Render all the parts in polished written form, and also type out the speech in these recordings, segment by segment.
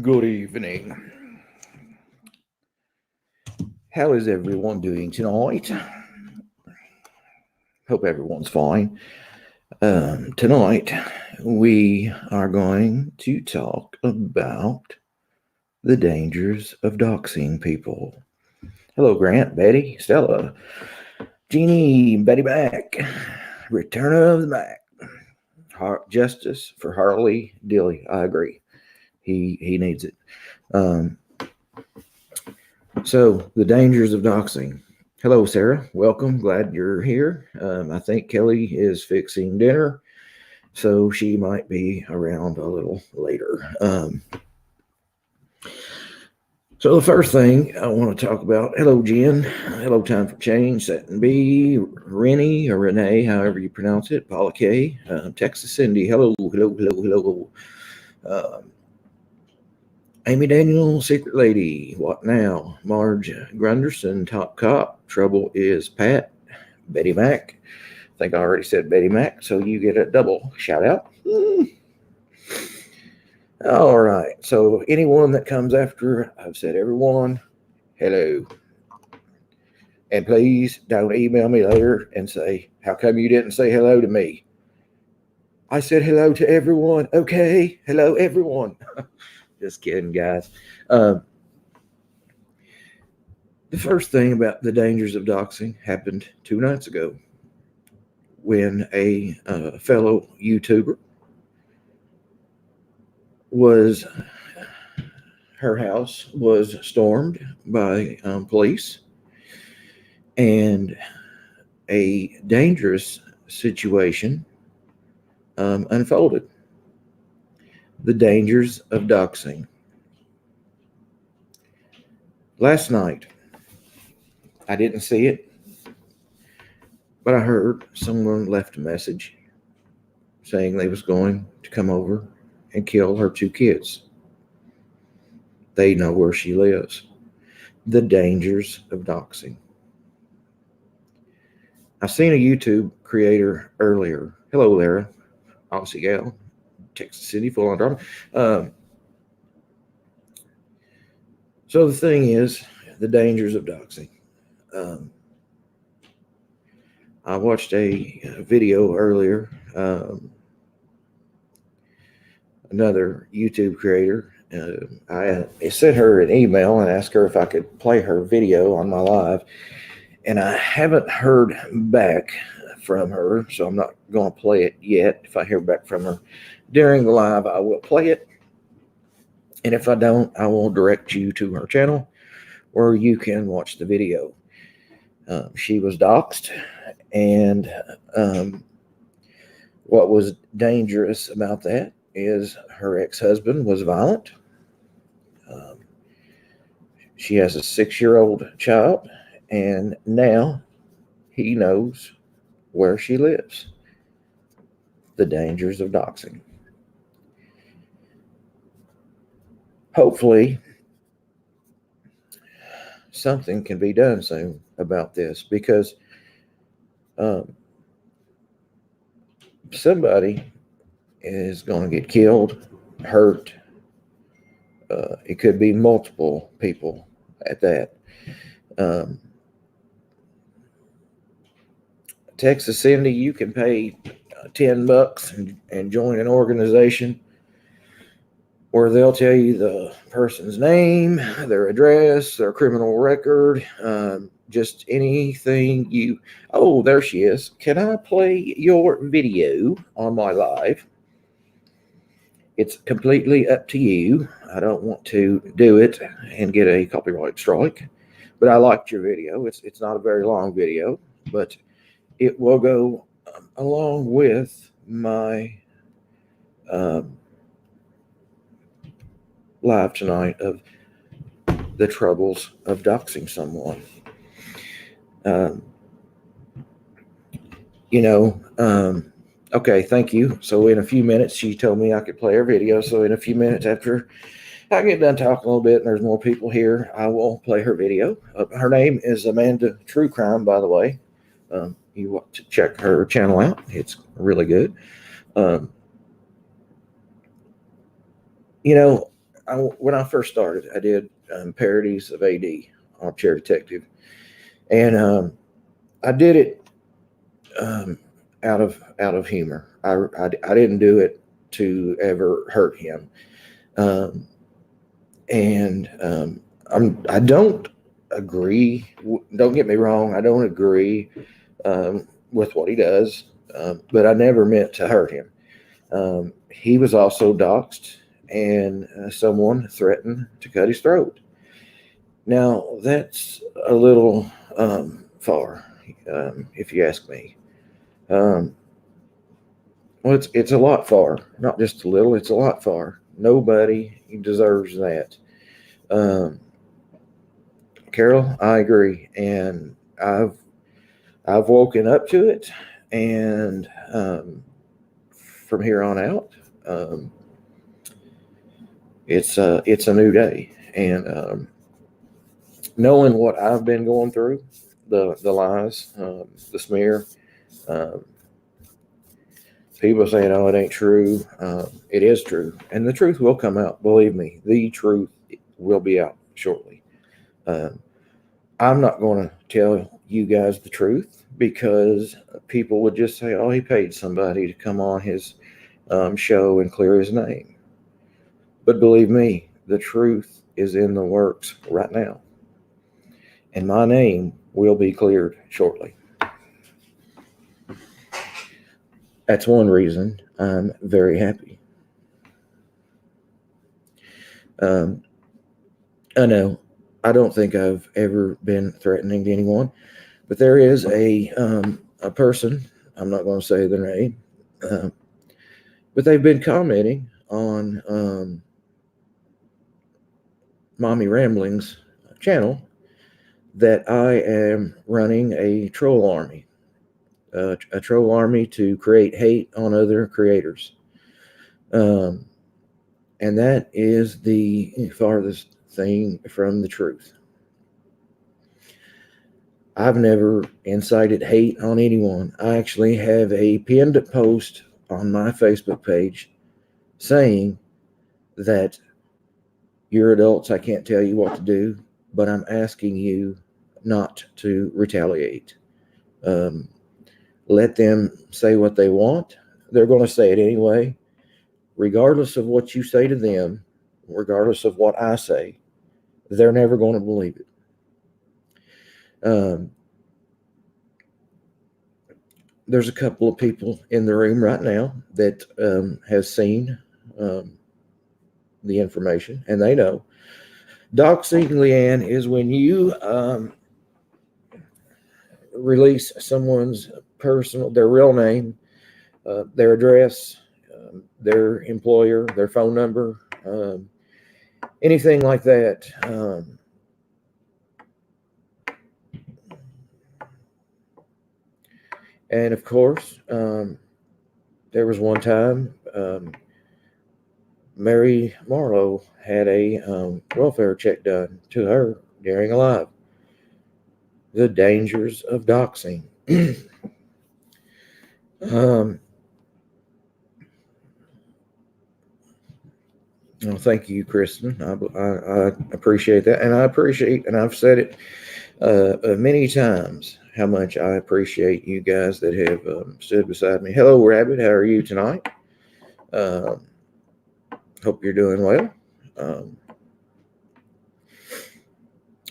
Good evening. How is everyone doing tonight? Hope everyone's fine. Tonight, we are going to talk about the dangers of doxing people. Hello, Grant, Betty, Stella, Jeannie, Betty back. Return of the Mac. Justice for Harley Dilly. I agree. He needs it. So, the dangers of doxing. Hello, Sarah. Welcome. Glad you're here. I think Kelly is fixing dinner, so she might be around a little later. So, the first thing I want to talk about, hello, Jen. Hello, Time for Change, Setting B, Rennie or Renee, however you pronounce it, Paula K, Texas Cindy. Hello. Amy Daniel, Secret Lady, What Now? Marge Grunderson, Top Cop, Trouble is Pat, Betty Mac. I think I already said Betty Mac, so you get a double shout out. All right, so anyone that comes after, I've said everyone, hello. And please don't email me later and say, how come you didn't say hello to me? I said hello to everyone. Okay, hello, everyone. Just kidding, guys. The first thing about the dangers of doxing happened 2 nights ago when a fellow YouTuber her house was stormed by police, and a dangerous situation unfolded. The dangers of doxing. Last night, I didn't see it, but I heard someone left a message saying they was going to come over and kill her 2 kids. They know where she lives. The dangers of doxing. I seen a YouTube creator earlier. Hello, Lara. Aussie gal. Texas City, full on drama. So the thing is, the dangers of doxing. I watched a video earlier. Another YouTube creator. I sent her an email and asked her if I could play her video on my live, and I haven't heard back from her, so I'm not going to play it yet. If I hear back from her during the live, I will play it, and if I don't, I will direct you to her channel where you can watch the video. She was doxxed, and what was dangerous about that is her ex-husband was violent. She has a 6-year-old child, and now he knows where she lives. The dangers of doxing. Hopefully, something can be done soon about this, because somebody is going to get killed, hurt. It could be multiple people at that. Texas Cindy, you can pay $10 and join an organization where they'll tell you the person's name, their address, their criminal record, just anything you. Oh, there she is. Can I play your video on my live? It's completely up to you. I don't want to do it and get a copyright strike, but I liked your video. It's not a very long video, but it will go along with my live tonight of the troubles of doxing someone. Okay, thank you. So in a few minutes, she told me I could play her video. So in a few minutes after I get done talking a little bit and there's more people here, I will play her video. Her name is Amanda True Crime, by the way. You want to check her channel out. It's really good. when I first started, I did parodies of AD, Armchair Detective, and I did it out of humor. I didn't do it to ever hurt him, and I don't agree. Don't get me wrong. I don't agree with what he does, but I never meant to hurt him. He was also doxxed, and someone threatened to cut his throat. Now, that's a little far, if you ask me. Well, it's a lot far, not just a little, it's a lot far. Nobody deserves that. Carol, I agree, and I've woken up to it, and from here on out, it's a new day, and knowing what I've been going through, the lies, the smear, people saying, "Oh, it ain't true." It is true, and the truth will come out. Believe me, the truth will be out shortly. I'm not going to tell you guys the truth because people would just say, "Oh, he paid somebody to come on his show and clear his name." But believe me, the truth is in the works right now, and my name will be cleared shortly. That's one reason I'm very happy. I know I don't think I've ever been threatening to anyone, but there is a person, I'm not going to say their name, but they've been commenting on Mommy Rambling's channel that I am running a troll army. A troll army to create hate on other creators. And that is the farthest thing from the truth. I've never incited hate on anyone. I actually have a pinned post on my Facebook page saying that you're adults, I can't tell you what to do, but I'm asking you not to retaliate. Let them say what they want. They're going to say it anyway. Regardless of what you say to them, regardless of what I say, they're never going to believe it. There's a couple of people in the room right now that has seen the information, and they know. Doxxing, Leanne, is when you release someone's their real name, their address, their employer, their phone number, anything like that. And of course, there was one time Mary Marlowe had a welfare check done to her during a live. The dangers of doxing. Well, thank you, Kristen. I appreciate that, and I appreciate, and I've said it many times, how much I appreciate you guys that have stood beside me. Hello, Rabbit. How are you tonight? Hope you're doing well.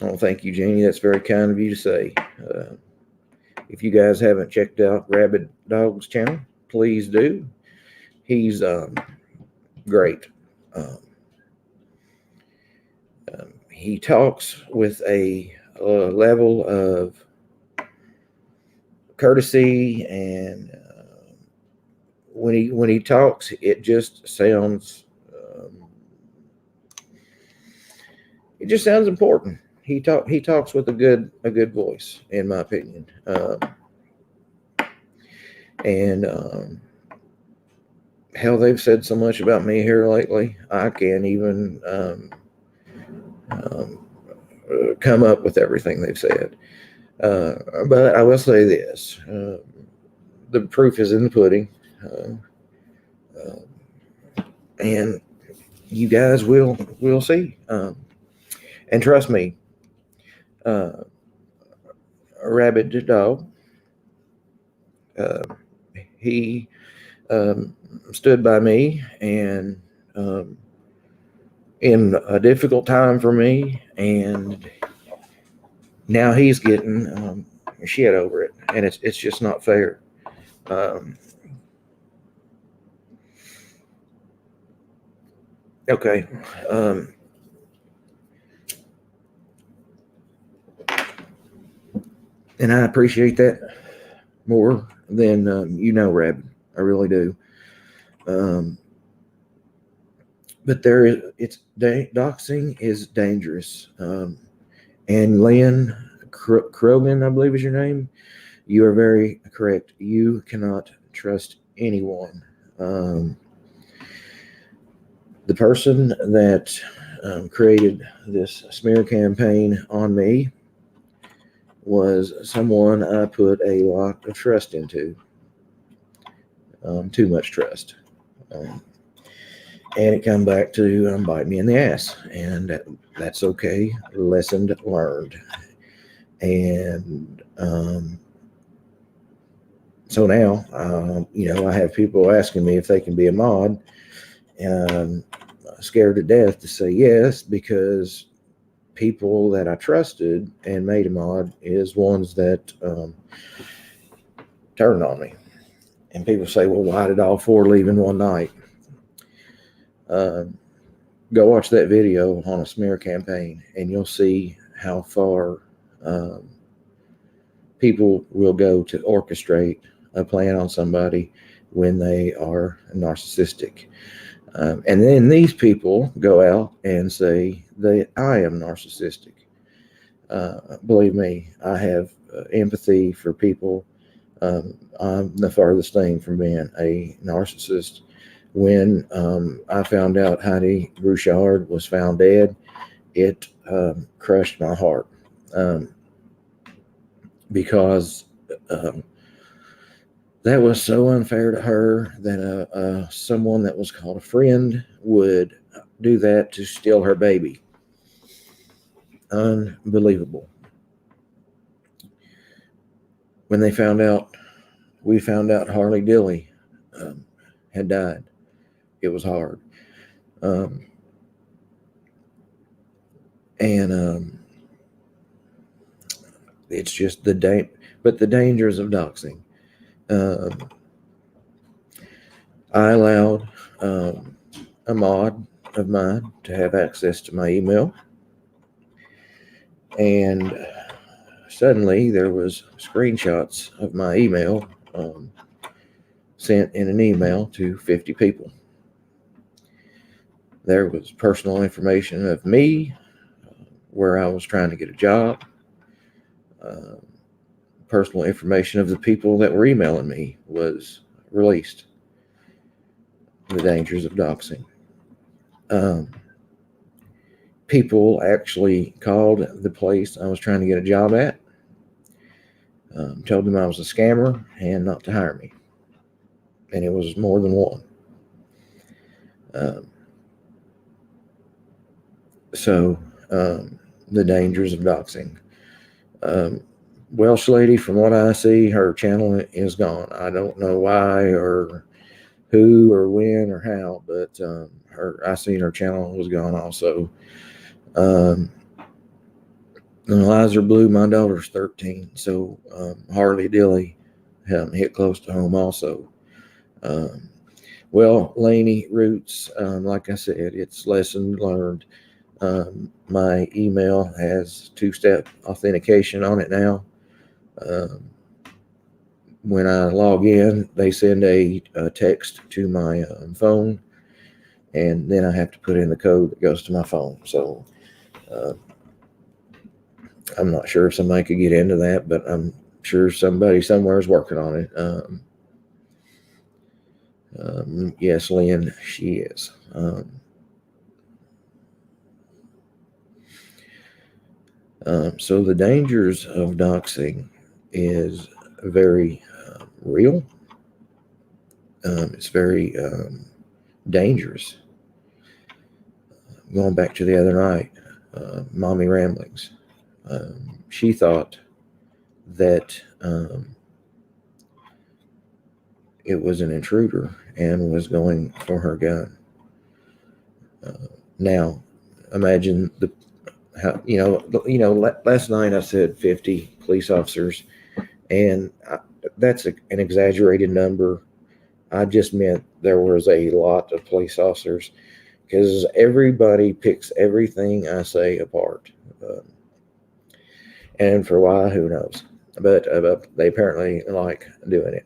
Oh, thank you, Jeannie. That's very kind of you to say. If you guys haven't checked out Rabid Dog's channel, please do. He's great. He talks with a level of courtesy, and when he talks, it just sounds important. He talks with a good voice, in my opinion. Hell, they've said so much about me here lately, I can't even come up with everything they've said. But I will say this. The proof is in the pudding. And you guys will see. And trust me, a rabid dog. Uh, he stood by me and in a difficult time for me, and now he's getting shit over it, and it's just not fair. Okay. And I appreciate that more than Rabbit. I really do. But doxing is dangerous. And Lynn Krogan, I believe is your name. You are very correct. You cannot trust anyone. The person that created this smear campaign on me was someone I put a lot of trust into. Too much trust. And it come back to bite me in the ass. And that's okay. Lesson learned. And so now, I have people asking me if they can be a mod. And I'm scared to death to say yes, because people that I trusted and made a mod is ones that turned on me. And people say, well, why did all four leave in one night? Go watch that video on a smear campaign, and you'll see how far people will go to orchestrate a plan on somebody when they are narcissistic. And then these people go out and say that I am narcissistic. Believe me, I have empathy for people. I'm the farthest thing from being a narcissist. When I found out Heidi Bouchard was found dead, it crushed my heart, because that was so unfair to her that someone that was called a friend would do that to steal her baby. Unbelievable. When we found out Harley Dilly had died, it was hard. And it's just the dangers of doxing. I allowed a mod of mine to have access to my email, and suddenly there was screenshots of my email sent in an email to 50 people. There was personal information of me, where I was trying to get a job, personal information of the people that were emailing me was released. The dangers of doxing. People actually called the place I was trying to get a job at, told them I was a scammer and not to hire me. And it was more than one. So the dangers of doxing. Welsh lady, from what I see, her channel is gone. I don't know why or who or when or how, but I seen her channel was gone also. And Liza Blue, my daughter's 13, so Harley Dilly hit close to home also. Well, Laney Roots, like I said, it's lesson learned. My email has 2-step authentication on it now. When I log in, they send a text to my phone, and then I have to put in the code that goes to my phone. So I'm not sure if somebody could get into that, but I'm sure somebody somewhere is working on it. Yes, Lynn, she is. So the dangers of doxing is very real. It's very dangerous. going back to the other night, Mommy Ramblings. She thought that it was an intruder and was going for her gun. Now, imagine last night I said 50 police officers, and that's an exaggerated number. I just meant there was a lot of police officers, because everybody picks everything I say apart. And for why, who knows? But they apparently like doing it,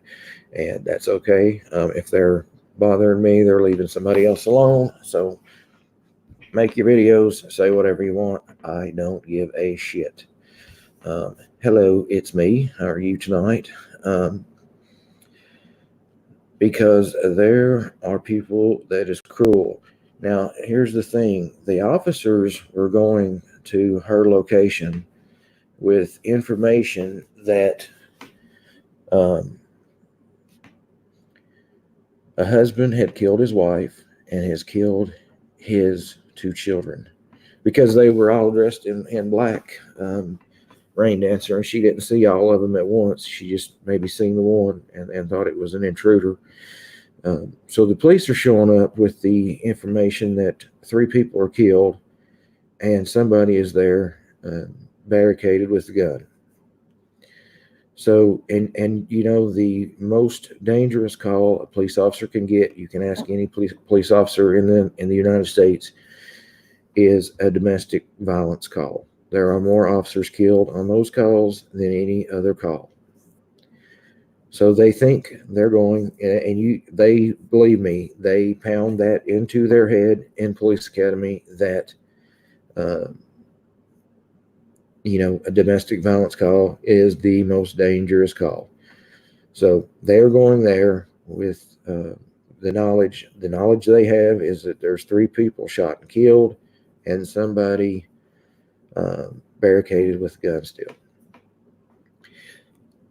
and that's okay. If they're bothering me, they're leaving somebody else alone. So make your videos, say whatever you want. I don't give a shit. Hello, it's me. How are you tonight? Because there are people that is cruel. Now, here's the thing. The officers were going to her location with information that a husband had killed his wife and has killed his 2 children, because they were all dressed in black. Rain dancer, and she didn't see all of them at once. She just maybe seen the one and thought it was an intruder. So the police are showing up with the information that 3 people are killed and somebody is there barricaded with a gun. So, and the most dangerous call a police officer can get, you can ask any police officer in the United States, is a domestic violence call. There are more officers killed on those calls than any other call. So they think they're going, and they believe me, they pound that into their head in police academy that, a domestic violence call is the most dangerous call. So they're going there with the knowledge they have is that there's 3 people shot and killed, and somebody barricaded with a gun still.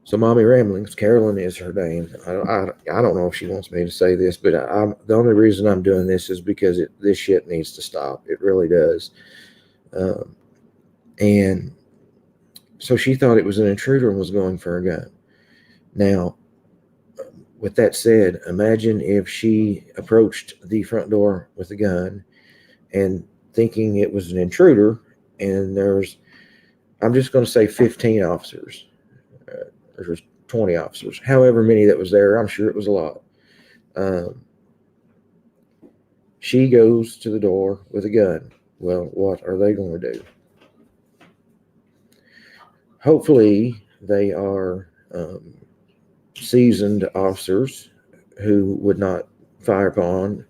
So Mommy Ramblings, Carolyn is her name. I don't know if she wants me to say this, but the only reason I'm doing this is because this shit needs to stop. It really does. And so she thought it was an intruder and was going for a gun. Now, with that said, imagine if she approached the front door with a gun and thinking it was an intruder, and I'm just going to say 15 officers. There's 20 officers, however many that was there. I'm sure it was a lot. She goes to the door with a gun. Well, what are they going to do? Hopefully, they are seasoned officers who would not fire upon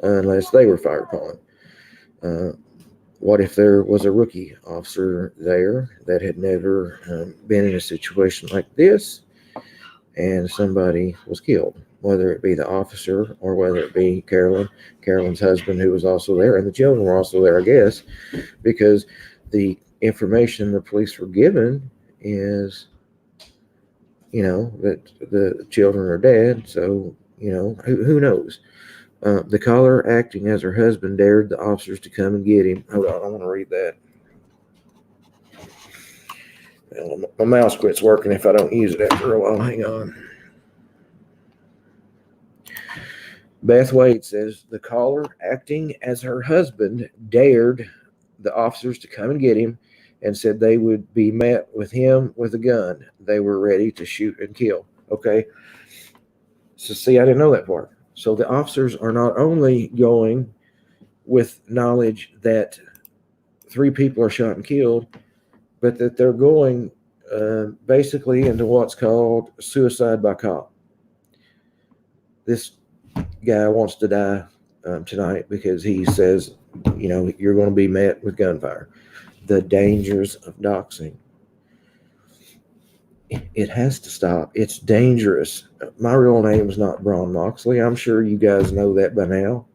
unless they were fired upon. What if there was a rookie officer there that had never been in a situation like this and somebody was killed, whether it be the officer or whether it be Carolyn's husband, who was also there, and the children were also there, I guess, because the information the police were given is, that the children are dead. So, who knows? The caller, acting as her husband, dared the officers to come and get him. Hold on, I want to read that. Well, my mouse quits working if I don't use it after a while. Hang on. Beth Wade says the caller, acting as her husband, dared the officers to come and get him and said they would be met with him with a gun. They were ready to shoot and kill. Okay. So see, I didn't know that part. So the officers are not only going with knowledge that 3 people are shot and killed, but that they're going basically into what's called suicide by cop. This guy wants to die tonight because he says, you're going to be met with gunfire. The dangers of doxing. It has to stop. It's dangerous. My real name is not Braun Moxley. I'm sure you guys know that by now.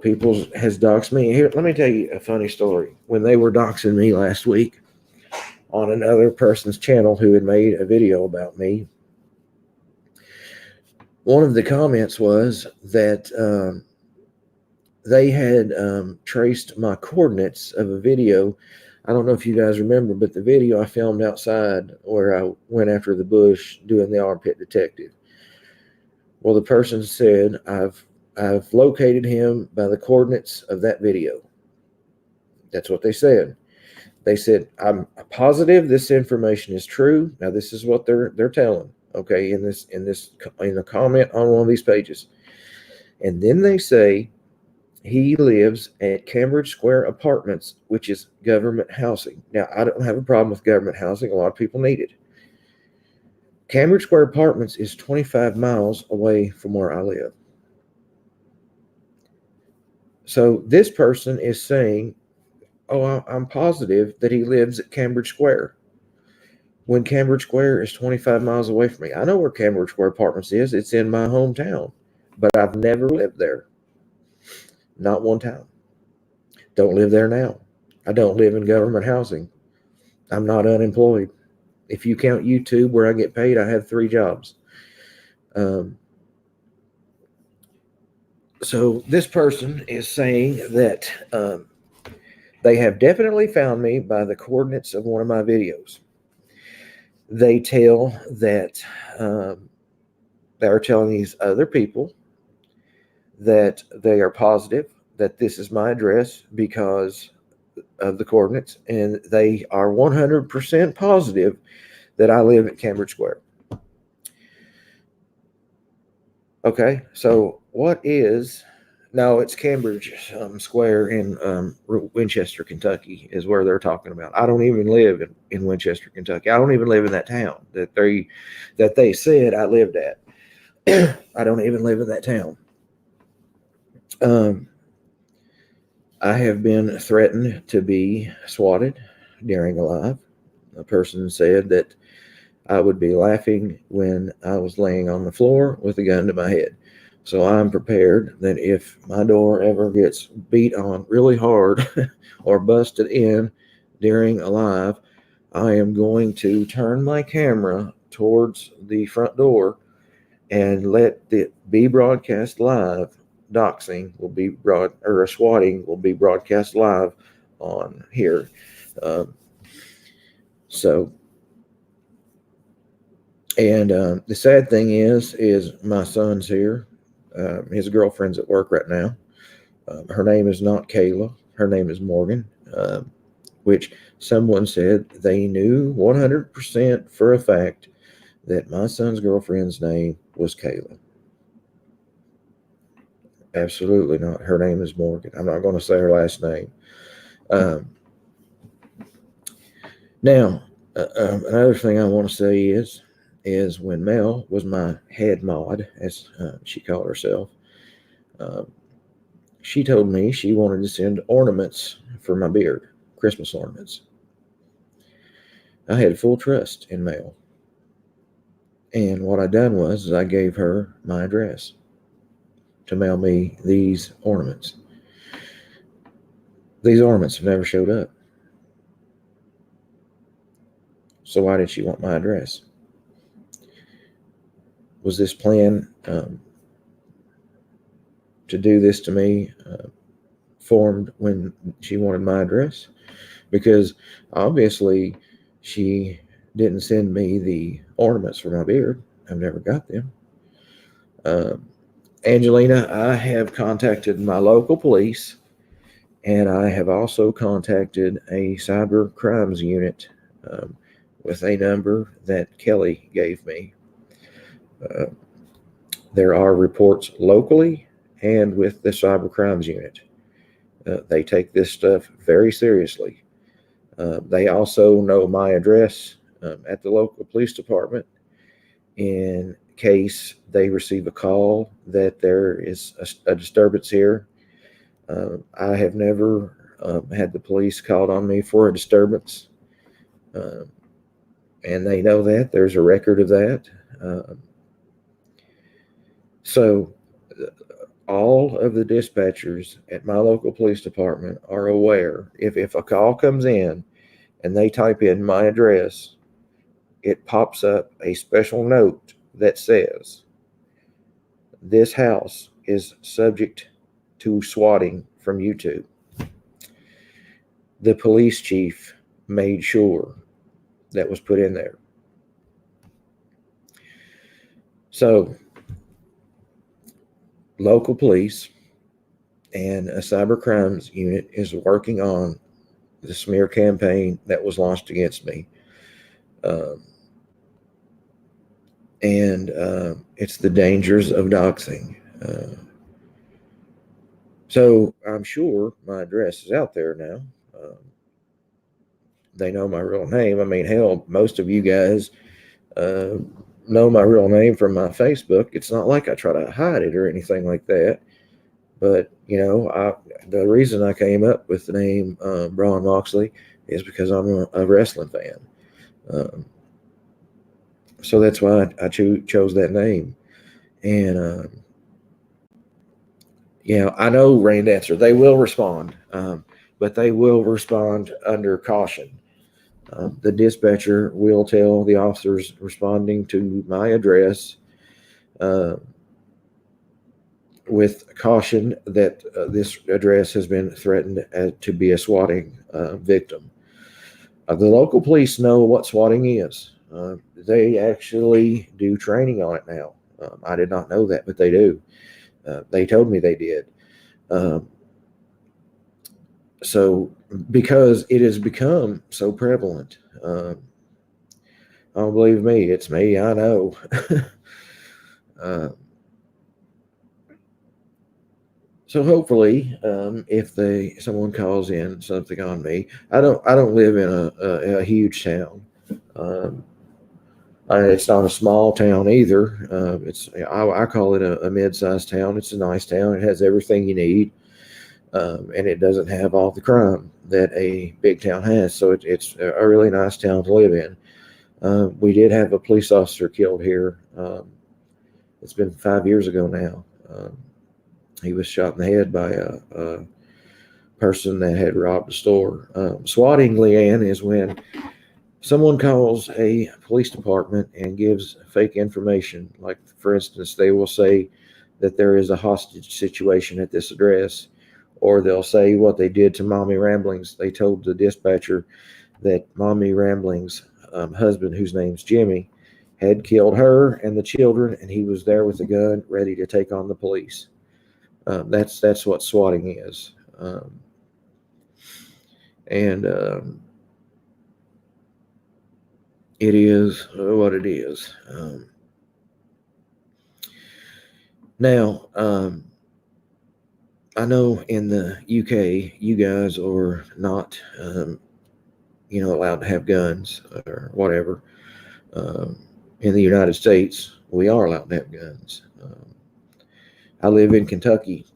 People has doxed me. Here, let me tell you a funny story. When they were doxing me last week on another person's channel who had made a video about me, one of the comments was that they had traced my coordinates of a video. I don't know if you guys remember, but the video I filmed outside where I went after the bush doing the armpit detective. Well, the person said, I've located him by the coordinates of that video. That's what they said. They said, I'm positive this information is true. Now, this is what they're telling, okay, in a comment on one of these pages. And then they say he lives at Cambridge Square Apartments, which is government housing. Now, I don't have a problem with government housing. A lot of people need it. Cambridge Square Apartments is 25 miles away from where I live. So this person is saying, oh, I'm positive that he lives at Cambridge Square, when Cambridge Square is 25 miles away from me. I know where Cambridge Square Apartments is. It's in my hometown, but I've never lived there. Not one time. Don't live there now. I don't live in government housing. I'm not unemployed. If you count YouTube where I get paid, I have 3 jobs. So this person is saying that they have definitely found me by the coordinates of one of my videos. They tell that they are telling these other people that they are positive that this is my address because of the coordinates, and they are 100% positive that I live at Cambridge Square. Okay, so what is... No, it's Cambridge Square in Winchester, Kentucky, is where they're talking about. I don't even live in Winchester, Kentucky. I don't even live in that town that they said I lived at. I don't even live in that town. I have been threatened to be swatted during a live. A person said that I would be laughing when I was laying on the floor with a gun to my head. So I'm prepared that if my door ever gets beat on really hard or busted in during a live, I am going to turn my camera towards the front door and let it be broadcast live. Doxxing will be or swatting will be broadcast live on here. The sad thing is my son's here. His girlfriend's at work right now. Her name is not Kayla. Her name is Morgan, which someone said they knew 100% for a fact that my son's girlfriend's name was Kayla. Absolutely not. Her name is Morgan. I'm not going to say her last name. Now, another thing I want to say is when Mel was my head mod, as she called herself, she told me she wanted to send ornaments for my beard, Christmas ornaments. I had full trust in Mel. And what I done was I gave her my address to mail me these ornaments. These ornaments have never showed up. So why did she want my address? Was this plan to do this to me formed when she wanted my address? Because obviously she didn't send me the ornaments for my beard. I've never got them. Angelina, I have contacted my local police, and I have also contacted a cyber crimes unit with a number that Kelly gave me. There are reports locally and with the cyber crimes unit. They take this stuff very seriously. They also know my address at the local police department in case they receive a call that there is a disturbance here. I have never had the police called on me for a disturbance, and they know that. There's a record of that. So all of the dispatchers at my local police department are aware. If a call comes in and they type in my address, it pops up a special note that says, this house is subject to swatting from YouTube. The police chief made sure that was put in there. So, local police and a cyber crimes unit is working on the smear campaign that was launched against me. It's the dangers of doxing. So I'm sure my address is out there now. They know my real name. I mean, hell, most of you guys know my real name from my Facebook. It's not like I try to hide it or anything like that. But, the reason I came up with the name Braun Moxley is because I'm a wrestling fan. So that's why I chose that name. And, I know Rain Dancer, they will respond, but they will respond under caution. The dispatcher will tell the officers responding to my address with caution that this address has been threatened to be a swatting victim. The local police know what swatting is. They actually do training on it now. I did not know that, but they do. They told me they did. So, because it has become so prevalent, don't believe me, it's me, I know. So hopefully, if someone calls in something on me, I don't live in a huge town. It's not a small town either. I call it a mid-sized town. It's a nice town. It has everything you need, and it doesn't have all the crime that a big town has. So it's a really nice town to live in. We did have a police officer killed here. It's been 5 years ago now. He was shot in the head by a person that had robbed a store. Swatting, Leanne, is when someone calls a police department and gives fake information. Like, for instance, they will say that there is a hostage situation at this address, or they'll say what they did to Mommy Ramblings. They told the dispatcher that Mommy Ramblings' husband, whose name's Jimmy, had killed her and the children, and he was there with a gun ready to take on the police. That's what swatting is. It is what it is. Now, I know in the UK, you guys are not, allowed to have guns or whatever. In the United States, we are allowed to have guns. I live in Kentucky,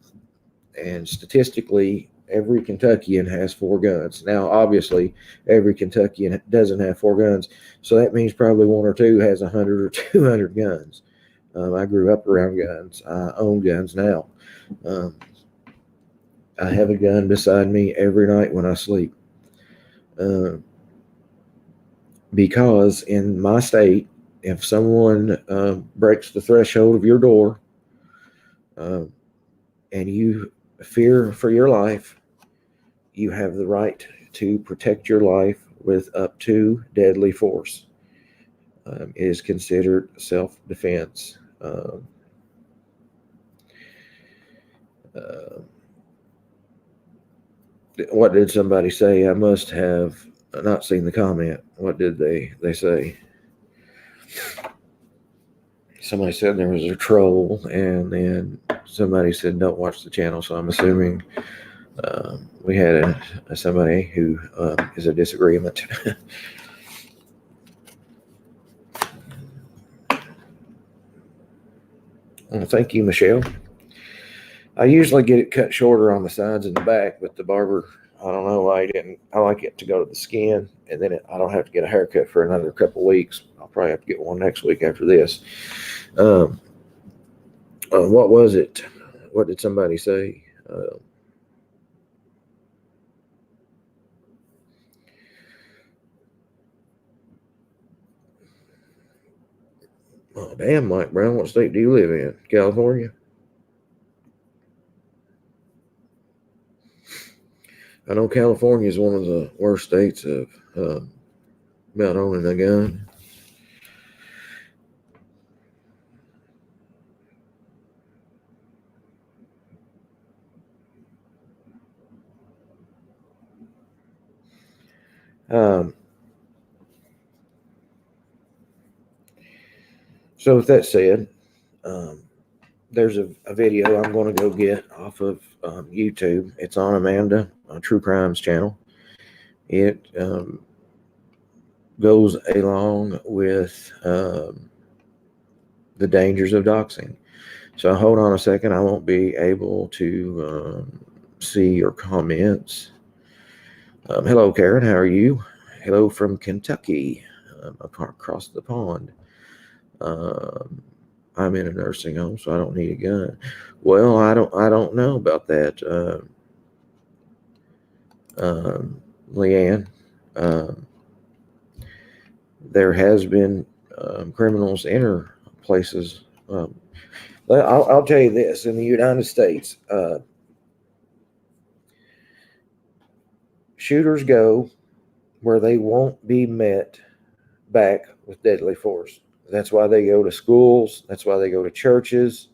and statistically, every Kentuckian has 4 guns. Now, obviously, every Kentuckian doesn't have 4 guns, so that means probably 1 or 2 has 100 or 200 guns. I grew up around guns. I own guns now. I have a gun beside me every night when I sleep. Because in my state, if someone breaks the threshold of your door and you fear for your life, you have the right to protect your life with up to deadly force. It is considered self-defense. What did somebody say? I must have not seen the comment. What did they say? Somebody said there was a troll, and then somebody said don't watch the channel. So I'm assuming we had somebody who is a disagreement. Well, thank you, Michelle. I usually get it cut shorter on the sides and the back, but the barber, I don't know why he didn't. I like it to go to the skin, and then I don't have to get a haircut for another couple weeks. I'll probably have to get one next week after this. What was it? What did somebody say? Oh, damn, Mike Brown, what state do you live in? California? I know California is one of the worst states of about owning a gun. Um, so with that said, um, there's a video I'm going to go get off of YouTube. It's on Amanda, True Crimes channel. It goes along with the dangers of doxing. So hold on a second. I won't be able to see your comments. Hello, Karen. How are you? Hello from Kentucky, across the pond. Um, I'm in a nursing home, so I don't need a gun. Well, I don't know about that, Leanne. Um, there has been criminals enter places. I'll tell you this: in the United States, shooters go where they won't be met back with deadly force. That's why they go to schools. That's why they go to churches.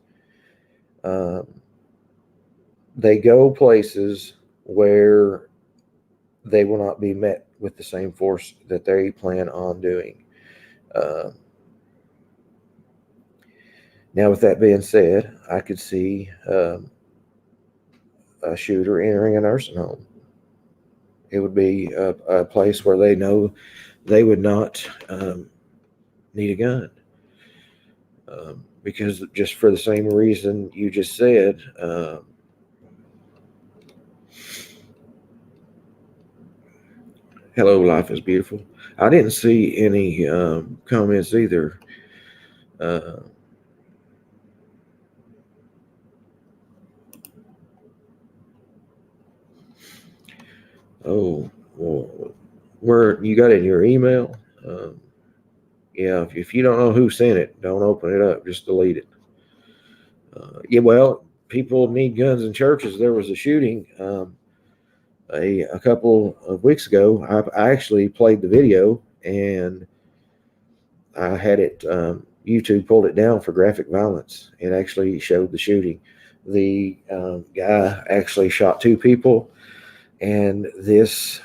Um, they go places where they will not be met with the same force that they plan on doing. Now, with that being said, I could see a shooter entering a nursing home. It would be a place where they know they would not need a gun. Because just for the same reason you just said, hello, life is beautiful. I didn't see any comments either. Oh, well, where you got it in your email? Yeah, if you don't know who sent it, don't open it up. Just delete it. Yeah, well, people need guns in churches. There was a shooting a couple of weeks ago. I actually played the video, and I had it. YouTube pulled it down for graphic violence. It actually showed the shooting. The guy actually shot two people, and this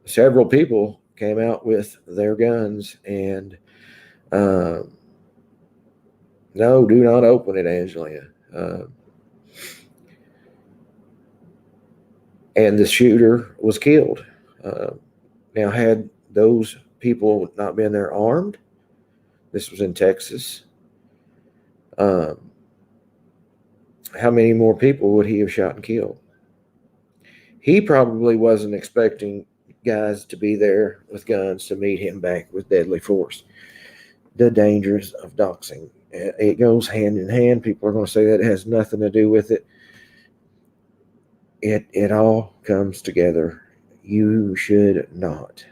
several people came out with their guns and no, do not open it, Angelina. And the shooter was killed. Now, had those people not been there armed, this was in Texas, how many more people would he have shot and killed? He probably wasn't expecting guys to be there with guns to meet him back with deadly force. The dangers of doxing. It goes hand in hand. People are going to say that it has nothing to do with it. It all comes together. You should not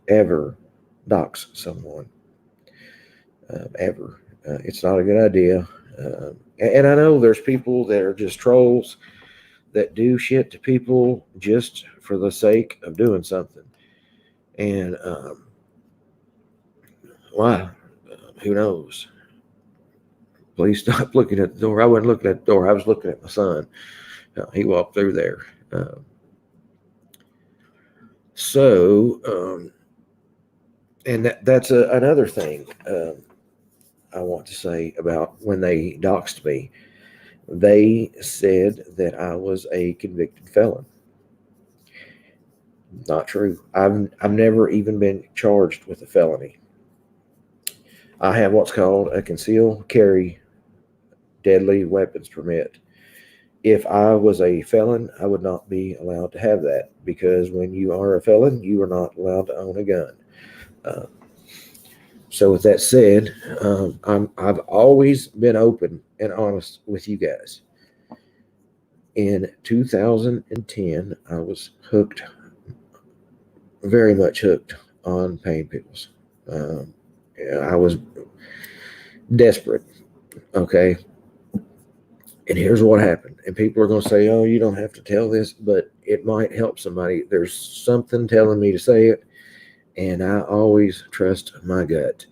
ever dox someone. Ever. It's not a good idea. And I know there's people that are just trolls that do shit to people just for the sake of doing something. And why? Who knows? Please stop looking at the door. I wasn't looking at the door. I was looking at my son. He walked through there. And that's another thing I want to say about when they doxed me. They said that I was a convicted felon. Not true. I've never even been charged with a felony. I have what's called a concealed carry deadly weapons permit. If I was a felon, I would not be allowed to have that, because when you are a felon, you are not allowed to own a gun. So with that said, I've always been open and honest with you guys. In 2010, I was hooked, very much hooked on pain pills. I was desperate. Okay. And here's what happened. And people are going to say, oh, you don't have to tell this, but it might help somebody. There's something telling me to say it, and I always trust my gut.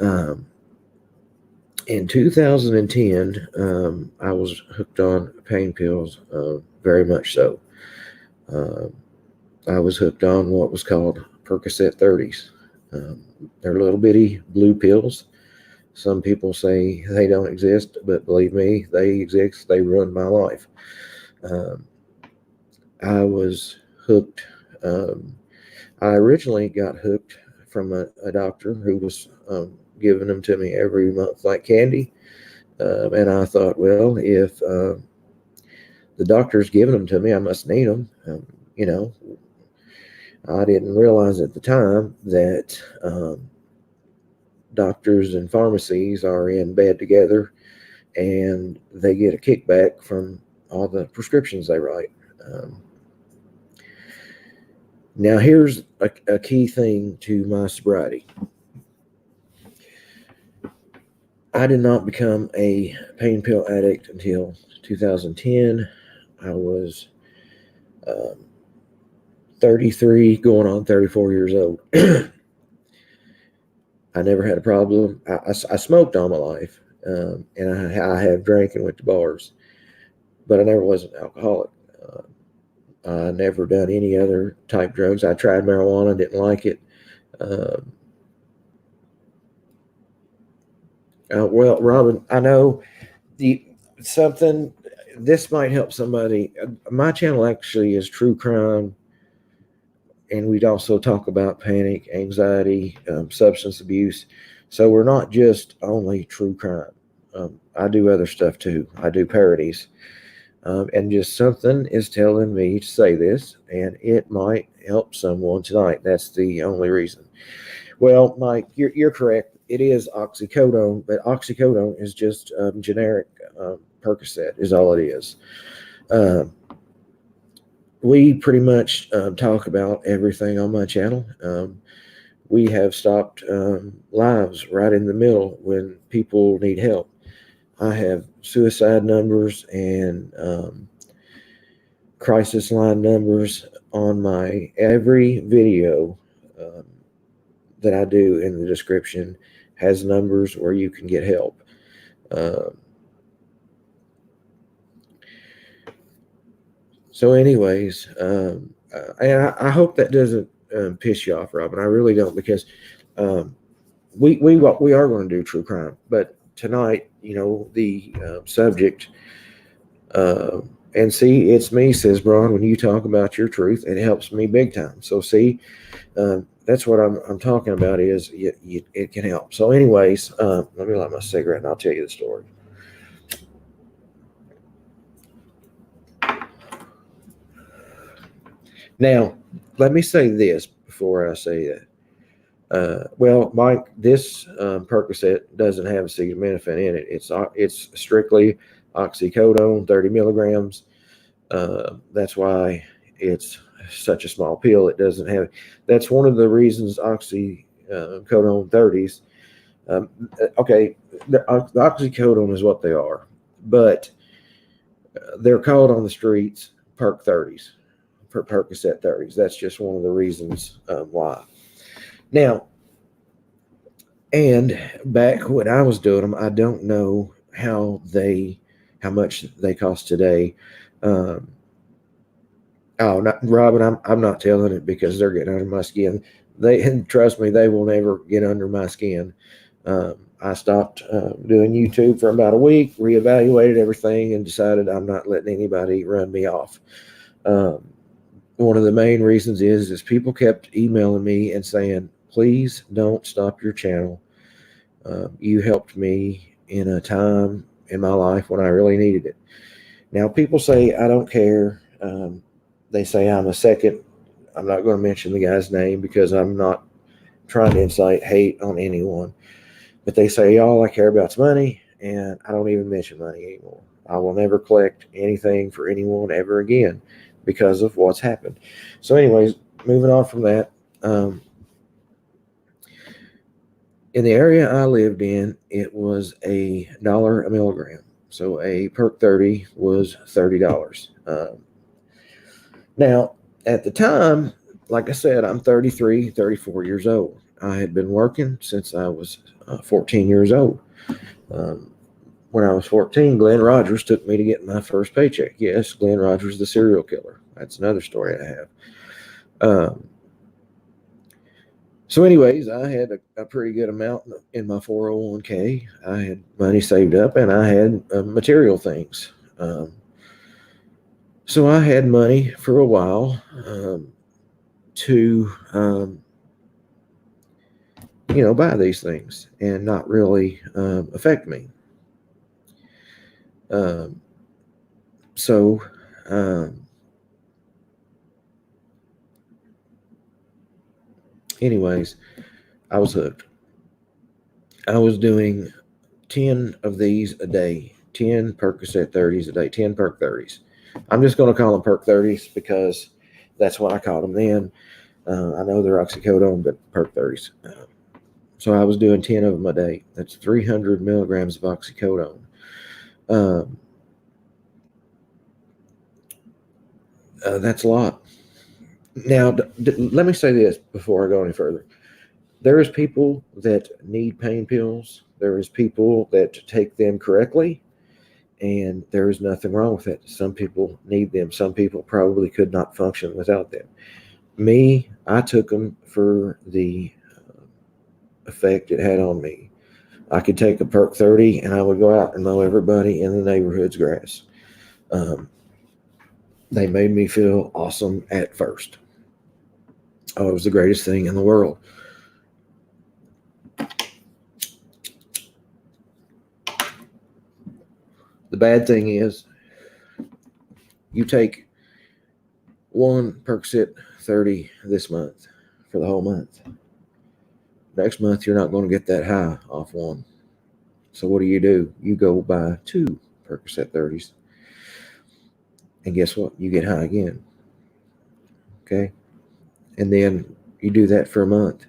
Um, in 2010, I was hooked on pain pills, very much so. Um, I was hooked on what was called Percocet 30s. They're little bitty blue pills. Some people say they don't exist, but believe me, they exist. They ruined my life. Um, I was hooked. I originally got hooked from a doctor who was giving them to me every month like candy. And I thought, well, if the doctor's giving them to me, I must need them. You know, I didn't realize at the time that doctors and pharmacies are in bed together and they get a kickback from all the prescriptions they write. Um, Now, here's a key thing to my sobriety. I did not become a pain pill addict until 2010. I was um, 33, going on 34 years old. I never had a problem. I smoked all my life, and I have drank and went to bars, but I never was an alcoholic. I never done any other type drugs. I tried marijuana, didn't like it. Um, well, Robin, I know the something. This might help somebody. My channel actually is true crime, and we'd also talk about panic, anxiety, substance abuse. So we're not just only true crime. I do other stuff too. I do parodies, and just something is telling me to say this, and it might help someone tonight. That's the only reason. Well, Mike, you're correct. It is oxycodone, but oxycodone is just generic Percocet, is all it is. Um, we pretty much talk about everything on my channel. We have stopped lives right in the middle when people need help. I have suicide numbers and crisis line numbers on my every video that I do in the description has numbers where you can get help. So, anyways, and I hope that doesn't piss you off, Robin. I really don't, because um, we are going to do true crime, but tonight, the subject. Uh, and see, it's me, says Braun. When you talk about your truth, it helps me big time. So, see, that's what I'm talking about. Is it can help. So, anyways, let me light my cigarette, and I'll tell you the story. Now, let me say this before I say that. Well, Mike, this Percocet doesn't have acetaminophen in it. It's strictly oxycodone, 30 milligrams. That's why it's such a small pill. It doesn't have. That's one of the reasons oxycodone 30s. Okay, the oxycodone is what they are, but they're called on the streets Perc 30s, for Percocet 30s. That's just one of the reasons why. Now, and back when I was doing them, I don't know how much they cost today. Um, oh, not, Robin, I'm not telling it because they're getting under my skin. And trust me, they will never get under my skin. I stopped doing YouTube for about a week, reevaluated everything, and decided I'm not letting anybody run me off. One of the main reasons is people kept emailing me and saying, please don't stop your channel. You helped me in a time in my life when I really needed it. Now, people say I don't care. They say I'm a second. I'm not going to mention the guy's name because I'm not trying to incite hate on anyone. But they say all I care about is money, and I don't even mention money anymore. I will never collect anything for anyone ever again because of what's happened. So, anyways, moving on from that. In the area I lived in, it was $1 a milligram. So a perk 30 was $30. Now, at the time, like I said, I'm 33, 34 years old. I had been working since I was 14 years old. Um, when I was 14, Glenn Rogers took me to get my first paycheck. Yes, Glenn Rogers, the serial killer. That's another story I have. So, anyways, I had a pretty good amount in my 401k. I had money saved up, and I had material things. So I had money for a while to, buy these things and not really affect me. Um, so, anyways, I was hooked. I was doing 10 of these a day, 10 Percocet 30s a day, 10 Perk 30s. I'm just going to call them Perk 30s because that's what I called them then. I know they're oxycodone, but Perk 30s. So I was doing 10 of them a day. That's 300 milligrams of oxycodone. That's a lot. Now, let me say this before I go any further. There is people that need pain pills. There is people that take them correctly, and there is nothing wrong with it. Some people need them. Some people probably could not function without them. Me, I took them for the effect it had on me. I could take a Perk 30 and I would go out and mow everybody in the neighborhood's grass. They made me feel awesome at first. Oh, it was the greatest thing in the world. The bad thing is, you take one Percocet 30 this month for the whole month. Next month, you're not going to get that high off one. So what do? You go buy 2 Percocet 30s. And guess what? You get high again. Okay? And then you do that for a month.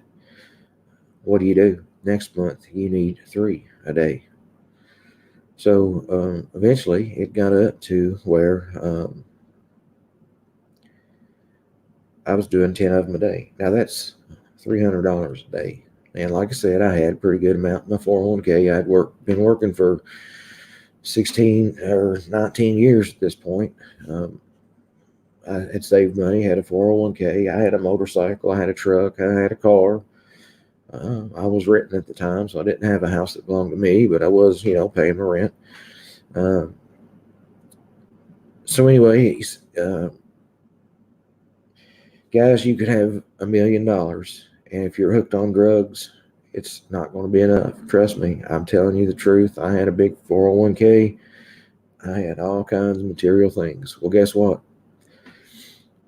What do? Next month, you need 3 a day. So eventually, it got up to where I was doing 10 of them a day. Now, that's $300 a day. And like I said, I had a pretty good amount in my 401k. I'd been working for 16 or 19 years at this point. I had saved money, had a 401k. I had a motorcycle. I had a truck. I had a car. I was renting at the time, so I didn't have a house that belonged to me, but I was, paying my rent. So anyways, guys, you could have $1 million, and if you're hooked on drugs, it's not going to be enough. Trust me, I'm telling you the truth. I had a big 401k. I had all kinds of material things. Well, guess what?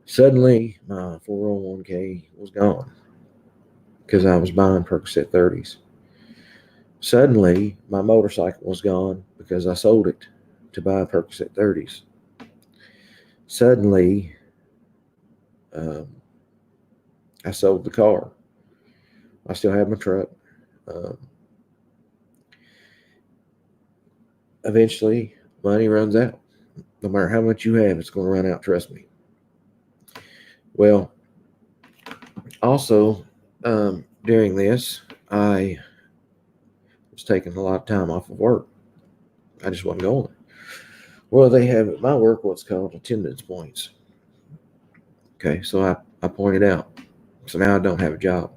Suddenly, my 401k was gone because I was buying Percocet 30s. Suddenly, my motorcycle was gone because I sold it to buy Percocet 30s. Suddenly, I sold the car. I still have my truck. Eventually, money runs out. No matter how much you have, it's going to run out, trust me. Well, also, during this, I was taking a lot of time off of work. I just wasn't going. Well, they have at my work what's called attendance points. Okay, so I pointed out. So now I don't have a job.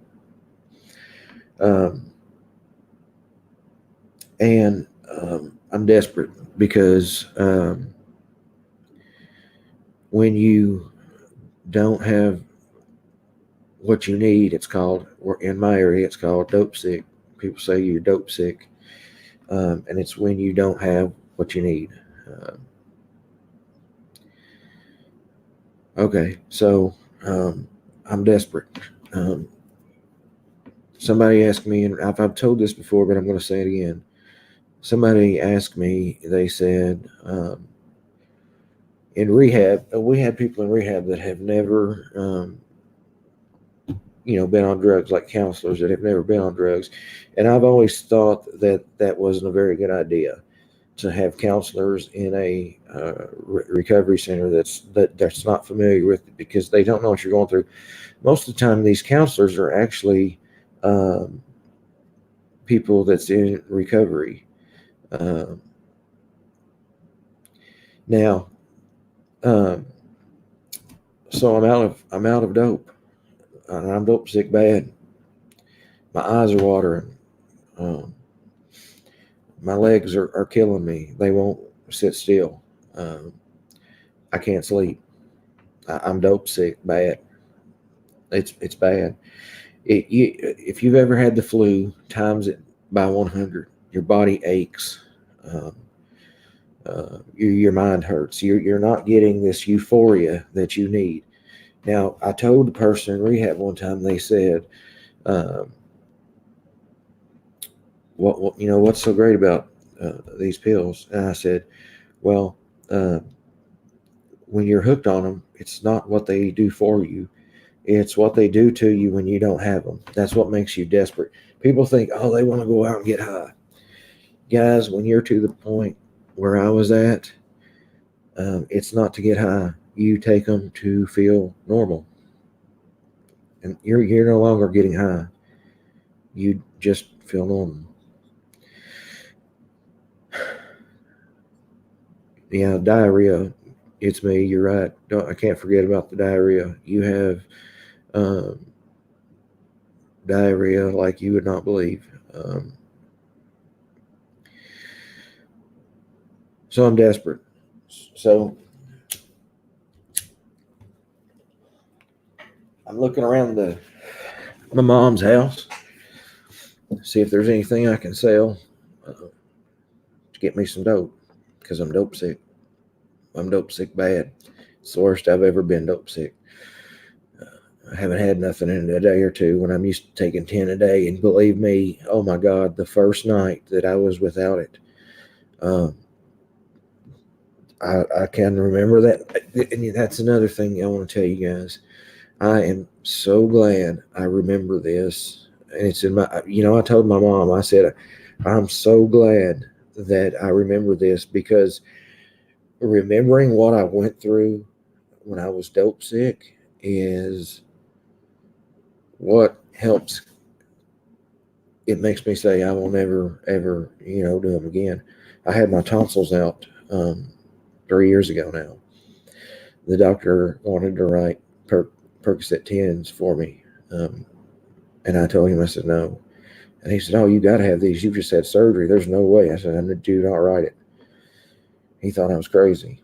And I'm desperate because when you don't have what you need, it's called, or in my area, it's called dope sick. People say you're dope sick. And it's when you don't have what you need. Okay, so I'm desperate. Somebody asked me, and I've told this before, but I'm going to say it again. Somebody asked me, they said, in rehab, we have people in rehab that have never, been on drugs, like counselors that have never been on drugs. And I've always thought that wasn't a very good idea. to have counselors in a recovery center that's not familiar with it, because they don't know what you're going through. Most of the time, these counselors are actually people that's in recovery. Um, now, um, so I'm out of dope, and I'm dope sick bad. My eyes are watering. Um, my legs are killing me. They won't sit still. Um, I can't sleep. I'm dope sick bad. It's bad. If you've ever had the flu, times it by 100. Your body aches. Um, your mind hurts. You're not getting this euphoria that you need. Now, I told the person in rehab one time. They said, um, "What what's so great about these pills?" And I said, "Well, uh, when you're hooked on them, it's not what they do for you. It's what they do to you when you don't have them. That's what makes you desperate." People think, "Oh, they want to go out and get high." Guys, when you're to the point where I was at, it's not to get high. You take them to feel normal, and you're no longer getting high. You just feel normal. Yeah, diarrhea. It's me. You're right. I can't forget about the diarrhea. You have um, diarrhea like you would not believe. So I'm desperate. So I'm looking around my mom's house, see if there's anything I can sell to get me some dope, because I'm dope sick. I'm dope sick bad. It's the worst I've ever been dope sick. I haven't had nothing in a day or two when I'm used to taking 10 a day. And believe me, oh my God, the first night that I was without it, um, I can remember that. And that's another thing I want to tell you guys. I am so glad I remember this. And it's in my, I told my mom, I said, I'm so glad that I remember this, because remembering what I went through when I was dope sick is what helps. It makes me say I will never, ever, do them again. I had my tonsils out 3 years ago now. The doctor wanted to write Percocet 10s for me. And I told him, I said, no. And he said, "Oh, you got to have these. You just had surgery. There's no way." I said, "I do not write it." He thought I was crazy.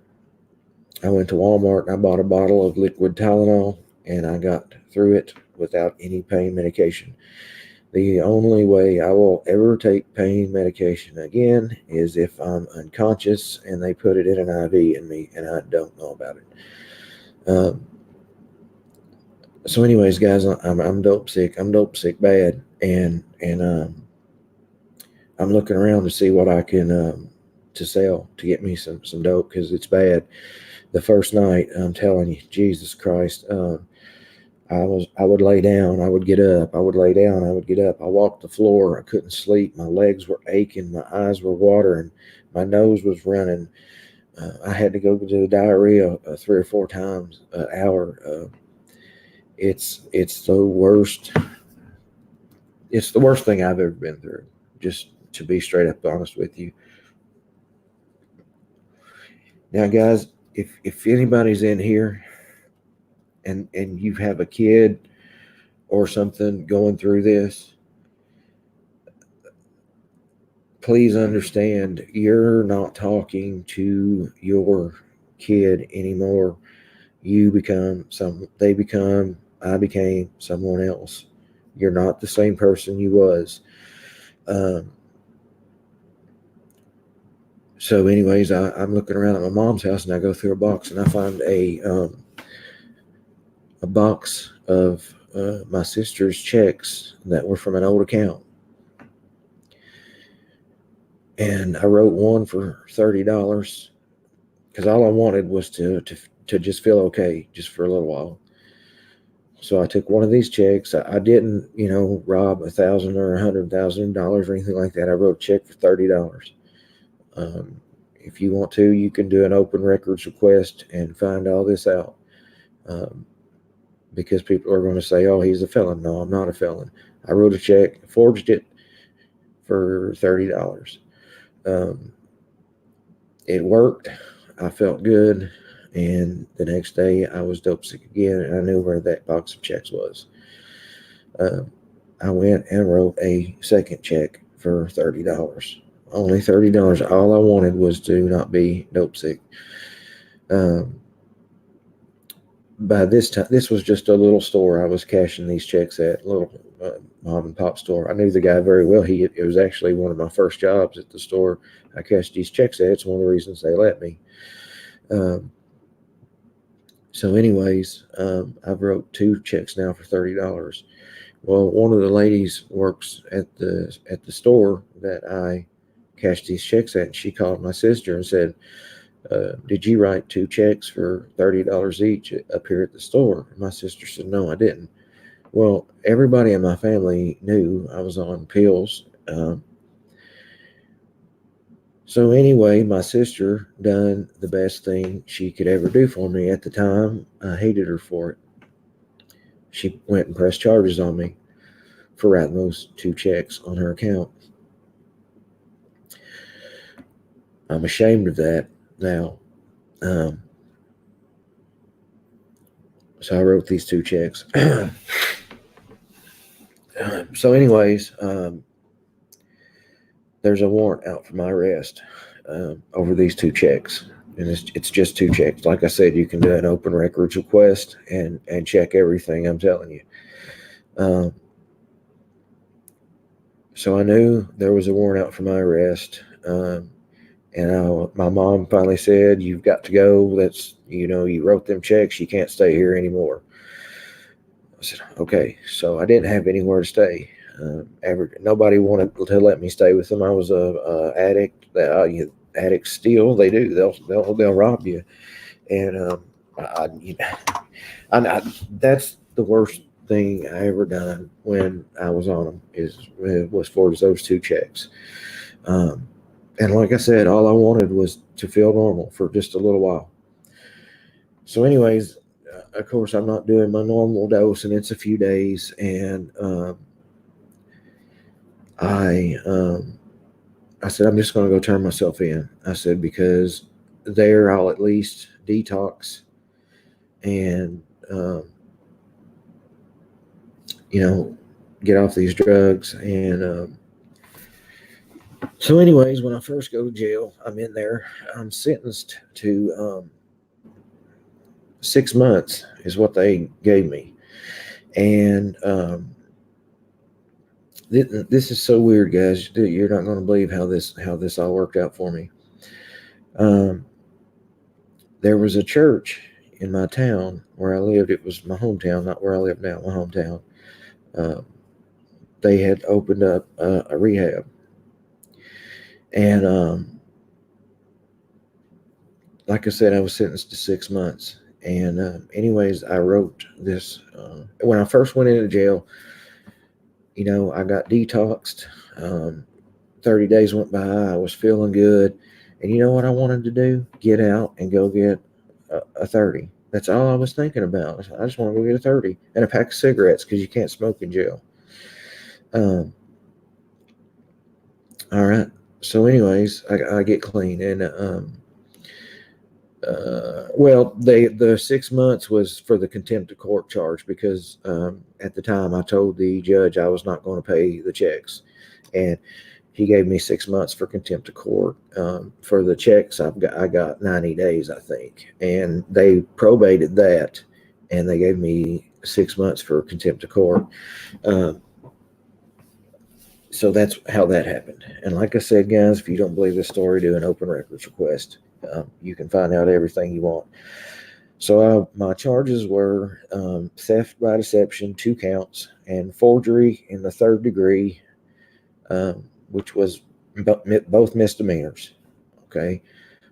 I went to Walmart and I bought a bottle of liquid Tylenol, and I got through it without any pain medication. The only way I will ever take pain medication again is if I'm unconscious and they put it in an IV in me and I don't know about it. So, anyways, guys, I'm dope sick. I'm dope sick bad, and I'm looking around to see what I can to sell to get me some dope, because it's bad. The first night, I'm telling you, Jesus Christ, I would lay down, I would get up, I would lay down, I would get up. I walked the floor, I couldn't sleep. My legs were aching, my eyes were watering, my nose was running. I had to go to the diarrhea 3 or 4 times an hour. It's the worst. It's the worst thing I've ever been through. Just to be straight up honest with you. Now, guys, if anybody's in here and you have a kid or something going through this, please understand you're not talking to your kid anymore. I became someone else. You're not the same person you was. Um, so anyways, I'm looking around at my mom's house, and I go through a box and I find a box of my sister's checks that were from an old account. And I wrote one for $30, because all I wanted was to just feel okay just for a little while. So I took one of these checks. I didn't, rob $1,000 or $100,000 or anything like that. I wrote a check for $30. If you want to, you can do an open records request and find all this out. Because people are going to say, oh, he's a felon. No, I'm not a felon. I wrote a check, forged it for $30. It worked. I felt good. And the next day I was dope sick again, and I knew where that box of checks was. I went and wrote a second check for $30. Only $30. All I wanted was to not be dope sick. By this time, this was just a little store I was cashing these checks at, a little mom and pop store. I knew the guy very well. It was actually one of my first jobs at the store I cashed these checks at. It's one of the reasons they let me. So anyways, I've wrote 2 checks now for $30. Well, one of the ladies works at the store that I cashed these checks at, and she called my sister and said, did you write 2 checks for $30 each up here at the store? And my sister said, no, I didn't. Well, everybody in my family knew I was on pills. So anyway, my sister done the best thing she could ever do for me. At the time, I hated her for it. She went and pressed charges on me for writing those 2 checks on her account. I'm ashamed of that now. So I wrote these 2 checks. So anyways, there's a warrant out for my arrest over these 2 checks. And it's just 2 checks. Like I said, you can do an open records request and check everything I'm telling you. So I knew there was a warrant out for my arrest. And my mom finally said, you've got to go. That's, you wrote them checks. You can't stay here anymore. I said, okay. So I didn't have anywhere to stay. Nobody wanted to let me stay with them. I was a addict. Addicts steal. They do. They'll rob you. And that's the worst thing I ever done when I was on them was forged those 2 checks. And like I said, all I wanted was to feel normal for just a little while. So anyways, of course, I'm not doing my normal dose, and it's a few days. And I said, I'm just going to go turn myself in. I said, because there I'll at least detox and, get off these drugs. And so anyways, when I first go to jail, I'm in there. I'm sentenced to 6 months is what they gave me. And this is so weird, guys. You're not going to believe how this all worked out for me. There was a church in my town where I lived. It was my hometown, not where I live now, my hometown. They had opened up a rehab. And like I said, I was sentenced to 6 months. And anyways, I wrote this. When I first went into jail, I got detoxed. 30 days went by. I was feeling good. And you know what I wanted to do? Get out and go get a 30. That's all I was thinking about. I just want to go get a 30 and a pack of cigarettes because you can't smoke in jail. All right. So anyways, I get clean. And the 6 months was for the contempt of court charge because at the time I told the judge I was not going to pay the checks, and he gave me 6 months for contempt of court. For the checks, I got 90 days, I think, and they probated that, and they gave me 6 months for contempt of court. So that's how that happened. And like I said, guys, if you don't believe this story, do an open records request. You can find out everything you want. So my charges were theft by deception, 2 counts, and forgery in the 3rd degree, which was both misdemeanors. Okay,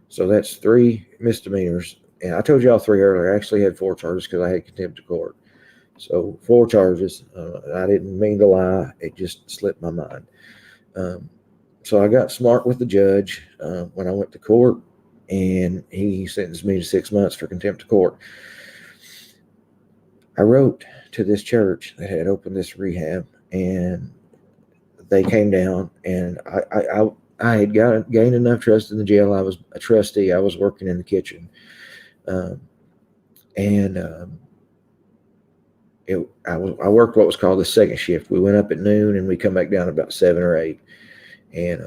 so that's 3 misdemeanors. And I told you all 3 earlier. I actually had 4 charges because I had contempt of court. So 4 charges. I didn't mean to lie. It just slipped my mind. So I got smart with the judge when I went to court, and he sentenced me to 6 months for contempt of court. I wrote to this church that had opened this rehab, and they came down, and I had gained enough trust in the jail. I was a trustee. I was working in the kitchen, and I worked what was called the second shift. We went up at noon, and we come back down about 7 or 8. And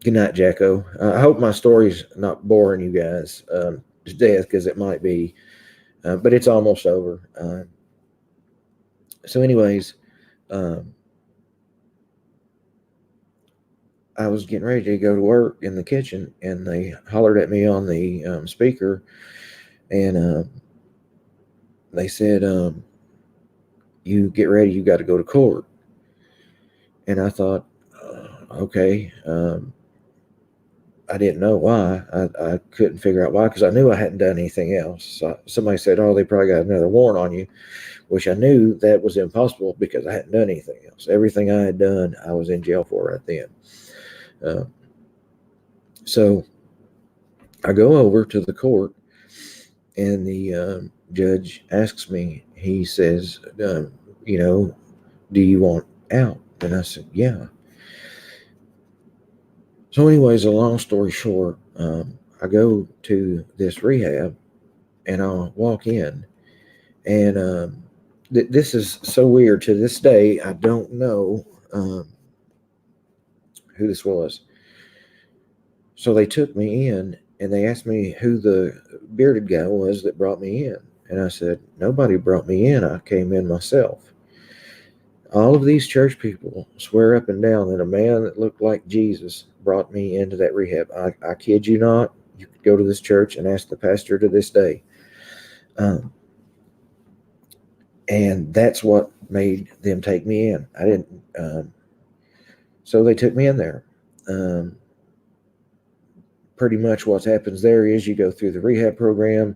good night, Jacko. I hope my story's not boring you guys to death, because it might be, but it's almost over. So anyways, I was getting ready to go to work in the kitchen, and they hollered at me on the speaker, and they said, you get ready, you got to go to court. And I thought, okay. I didn't know why. I couldn't figure out why, because I knew I hadn't done anything else. So somebody said, oh, they probably got another warrant on you, which I knew that was impossible because I hadn't done anything else. Everything I had done, I was in jail for right then. So I go over to the court, and the judge asks me, he says, do you want out? And I said, yeah. So anyways, a long story short, I go to this rehab, and I'll walk in, and this is so weird. To this day, I don't know who this was. So they took me in, and they asked me who the bearded guy was that brought me in. And I said, nobody brought me in. I came in myself. All of these church people swear up and down that a man that looked like Jesus brought me into that rehab. I kid you not. You could go to this church and ask the pastor to this day. And that's what made them take me in. I didn't. So they took me in there. Pretty much what happens there is you go through the rehab program.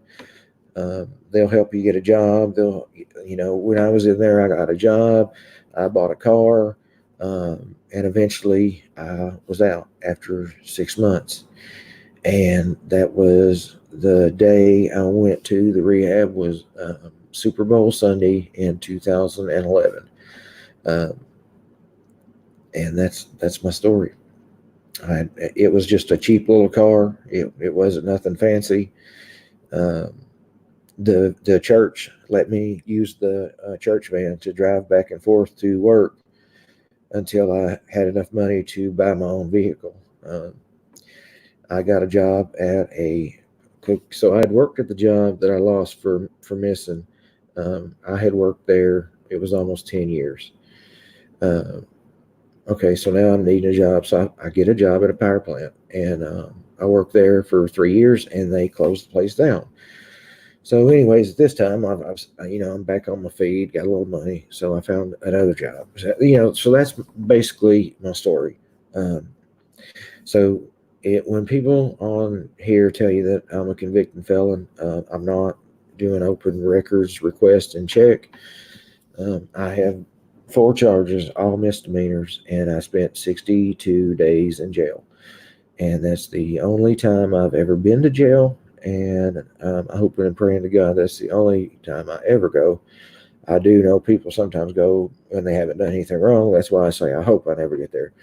They'll help you get a job. When I was in there, I got a job. I bought a car, and eventually I was out after 6 months. And that was the day I went to the rehab, was Super Bowl Sunday in 2011. And that's my story. It was just a cheap little car. It wasn't nothing fancy. The church let me use the church van to drive back and forth to work until I had enough money to buy my own vehicle. I got a job at so I had worked at the job that I lost for missing. I had worked there. It was almost 10 years. Okay, so now I'm needing a job. So I get a job at a power plant, and I worked there for 3 years, and they closed the place down. So anyways, at this time, I'm back on my feet, got a little money, so I found another job. So that's basically my story. When people on here tell you that I'm a convicted felon, I'm not. Doing open records request and check. I have 4 charges, all misdemeanors, and I spent 62 days in jail. And that's the only time I've ever been to jail. And I'm hoping and praying to God that's the only time I ever go. I do know people sometimes go when they haven't done anything wrong. That's why I say I hope I never get there.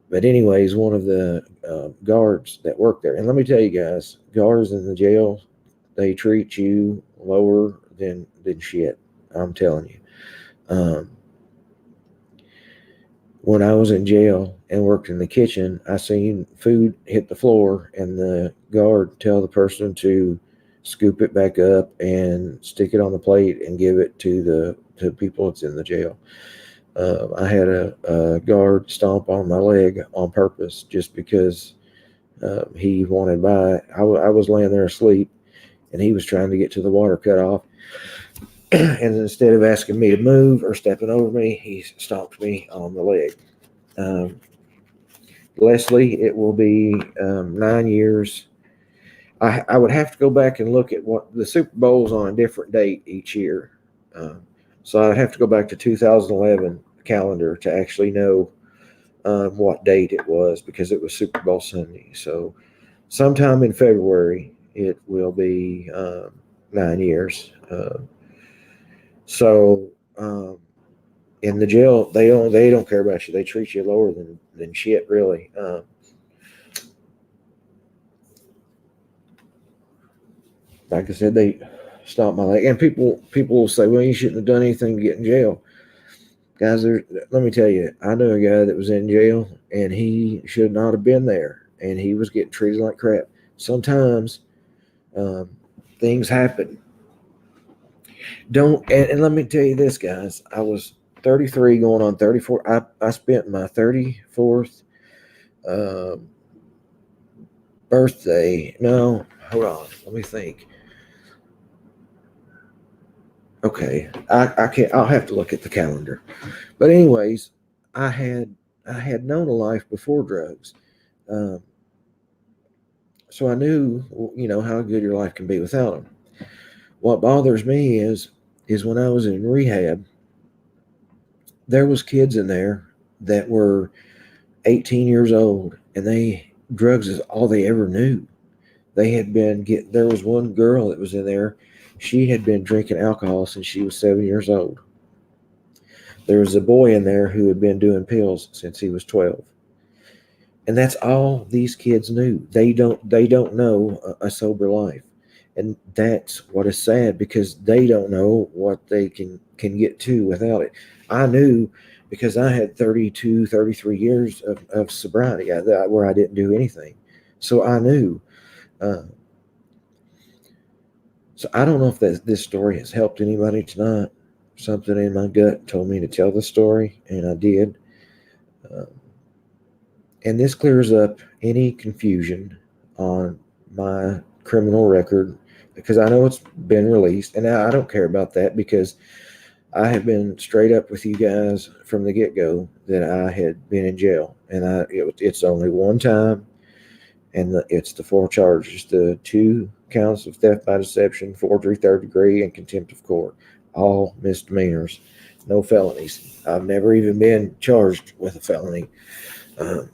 But anyways, one of the guards that work there, and let me tell you guys, guards in the jail, they treat you lower than shit. I'm telling you. When I was in jail and worked in the kitchen, I seen food hit the floor, and the guard tell the person to scoop it back up and stick it on the plate and give it to people that's in the jail. I had a guard stomp on my leg on purpose just because he wanted by. I was laying there asleep, and he was trying to get to the water cutoff. And instead of asking me to move or stepping over me, he stomped me on the leg. Leslie, it will be 9 years. I would have to go back and look at what the Super Bowl's on a different date each year. So I'd have to go back to 2011 calendar to actually know what date it was because it was Super Bowl Sunday. So sometime in February, it will be 9 years. So in the jail, they don't care about you. They treat you lower than shit, really. Like I said, they stopped my leg, and people will say, "Well, you shouldn't have done anything to get in jail." Guys, let me tell you, I know a guy that was in jail, and he should not have been there, and he was getting treated like crap. Sometimes um, things happen. And let me tell you this, guys. I was 33 going on 34. I spent my 34th birthday. No, hold on. Let me think. Okay, I can't. I'll have to look at the calendar. But anyways, I had known a life before drugs, um, so I knew how good your life can be without them. What bothers me is when I was in rehab, there was kids in there that were 18 years old, and drugs is all they ever knew. There was one girl that was in there. She had been drinking alcohol since she was 7 years old. There was a boy in there who had been doing pills since he was 12. And that's all these kids knew. They don't know a sober life. And that's what is sad, because they don't know what they can get to without it. I knew, because I had 32, 33 years of sobriety where I didn't do anything. So I knew. Uh, so I don't know if this story has helped anybody tonight. Something in my gut told me to tell the story, and I did. Uh, and this clears up any confusion on my criminal record, because I know it's been released, and I don't care about that, because I have been straight up with you guys from the get-go that I had been in jail, and it's only one time, and it's the 4 charges: the 2 counts of theft by deception, forgery third degree, and contempt of court, all misdemeanors, no felonies. I've never even been charged with a felony. Um,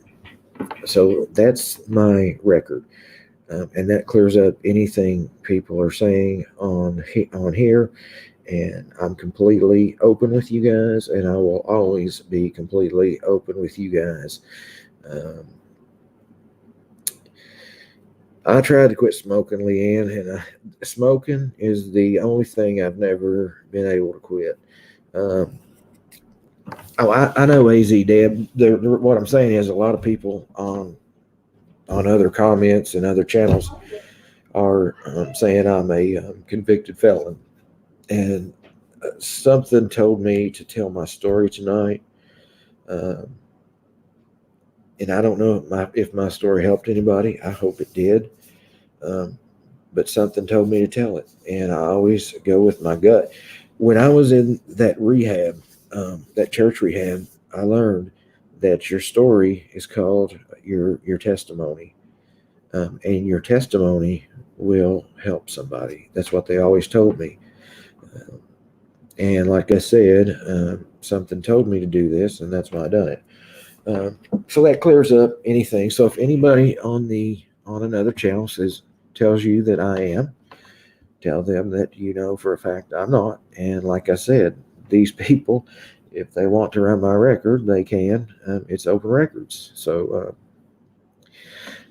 so that's my record. And that clears up anything people are saying on here. And I'm completely open with you guys, and I will always be completely open with you guys. Um, I tried to quit smoking, Leanne, and smoking is the only thing I've never been able to quit. Um, I know, AZ Deb. What I'm saying is, a lot of people on other comments and other channels are saying I'm a convicted felon, and something told me to tell my story tonight. Um, and I don't know if my story helped anybody. I hope it did. Um, but something told me to tell it, and I always go with my gut. When I was in that rehab, that church rehab, I learned that your story is called your testimony, and your testimony will help somebody. That's what they always told me. Uh, and like I said, something told me to do this, and that's why I done it. Uh, so that clears up anything. So if anybody on another channel tells you that I am, tell them that for a fact I'm not. And like I said, these people, if they want to run my record, they can. It's open records. So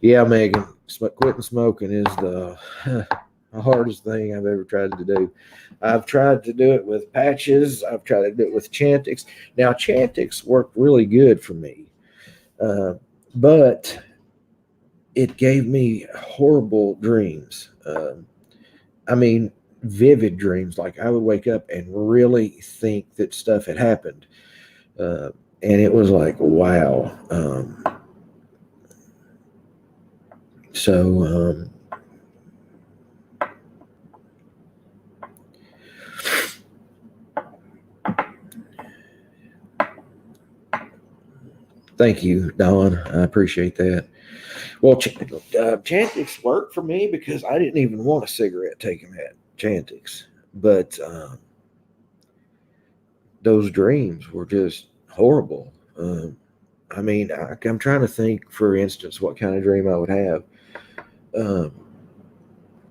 yeah, Megan, quitting smoking is the hardest thing I've ever tried to do. I've tried to do it with patches. I've tried to do it with Chantix. Now, Chantix worked really good for me, but it gave me horrible dreams. I mean, vivid dreams. Like, I would wake up and really think that stuff had happened. And it was like, wow. So, thank you, Don. I appreciate that. Well, Chantix worked for me because I didn't even want a cigarette taking that Chantix. But those dreams were just horrible. I mean, I'm trying to think, for instance, what kind of dream I would have. Um,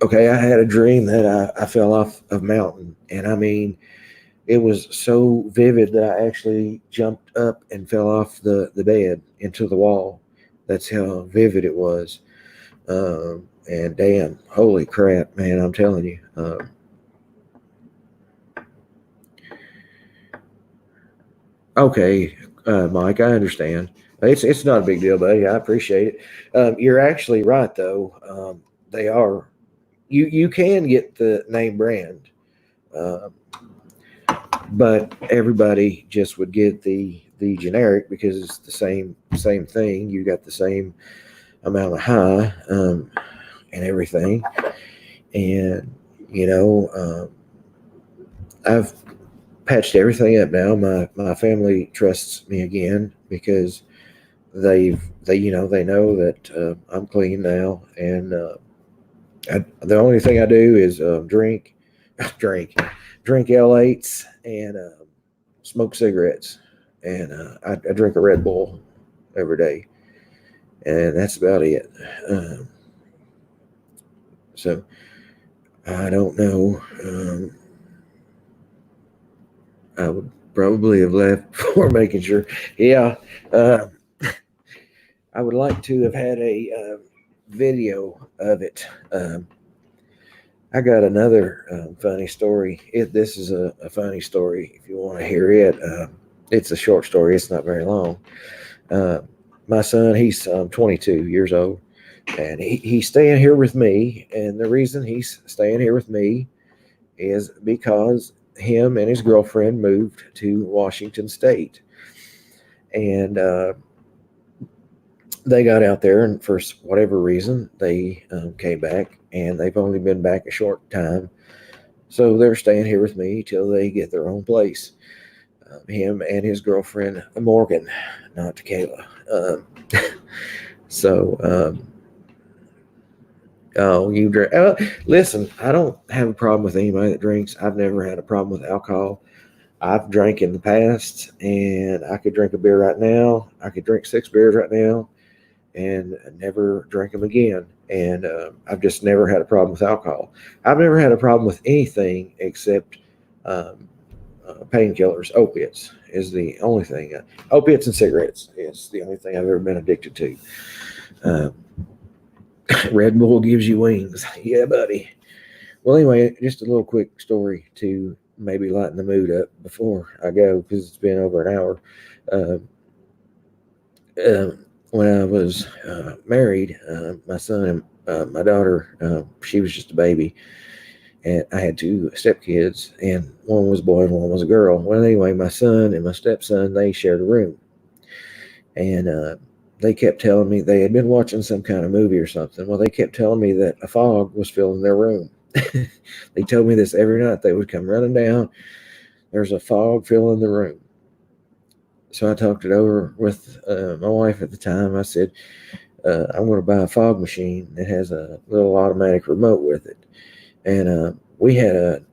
okay, I had a dream that I fell off a mountain, and I mean, it was so vivid that I actually jumped up and fell off the bed into the wall. That's how vivid it was. And damn, holy crap, man, I'm telling you. Okay, Mike, I understand. It's not a big deal, buddy. I appreciate it. You're actually right, though. They are. You can get the name brand, uh, but everybody just would get the generic because it's the same thing. You got the same amount of high and everything, and you know I've patched everything up now. My family trusts me again because they know that I'm clean now, and the only thing I do is drink drink L8s and smoke cigarettes, and I drink a Red Bull every day, and that's about it. So I don't know. I would probably have left before making sure. Yeah, uh, I would like to have had a video of it. I got another funny story. This is a funny story. If you want to hear it, it's a short story. It's not very long. Uh, my son, he's 22 years old, and he's staying here with me. And the reason he's staying here with me is because him and his girlfriend moved to Washington State, and they got out there, and for whatever reason, they came back, and they've only been back a short time. So they're staying here with me till they get their own place. Him and his girlfriend, Morgan, not Kayla. So, oh, you drink. Listen, I don't have a problem with anybody that drinks. I've never had a problem with alcohol. I've drank in the past, and I could drink a beer right now. I could drink 6 beers right now and never drink them again. And I've just never had a problem with alcohol. I've never had a problem with anything except painkillers. Opiates is the only thing. Opiates and cigarettes is the only thing I've ever been addicted to. Uh, Red Bull gives you wings. Yeah, buddy. Well, anyway, just a little quick story to maybe lighten the mood up before I go because it's been over an hour. Uh, when I was married, my son and my daughter, she was just a baby, and I had 2 stepkids, and one was a boy and one was a girl. Well, anyway, my son and my stepson, they shared a room, and they kept telling me they had been watching some kind of movie or something. Well, they kept telling me that a fog was filling their room. They told me this every night. They would come running down. There's a fog filling the room. So I talked it over with my wife at the time. I said, I'm going to buy a fog machine that has a little automatic remote with it. And we had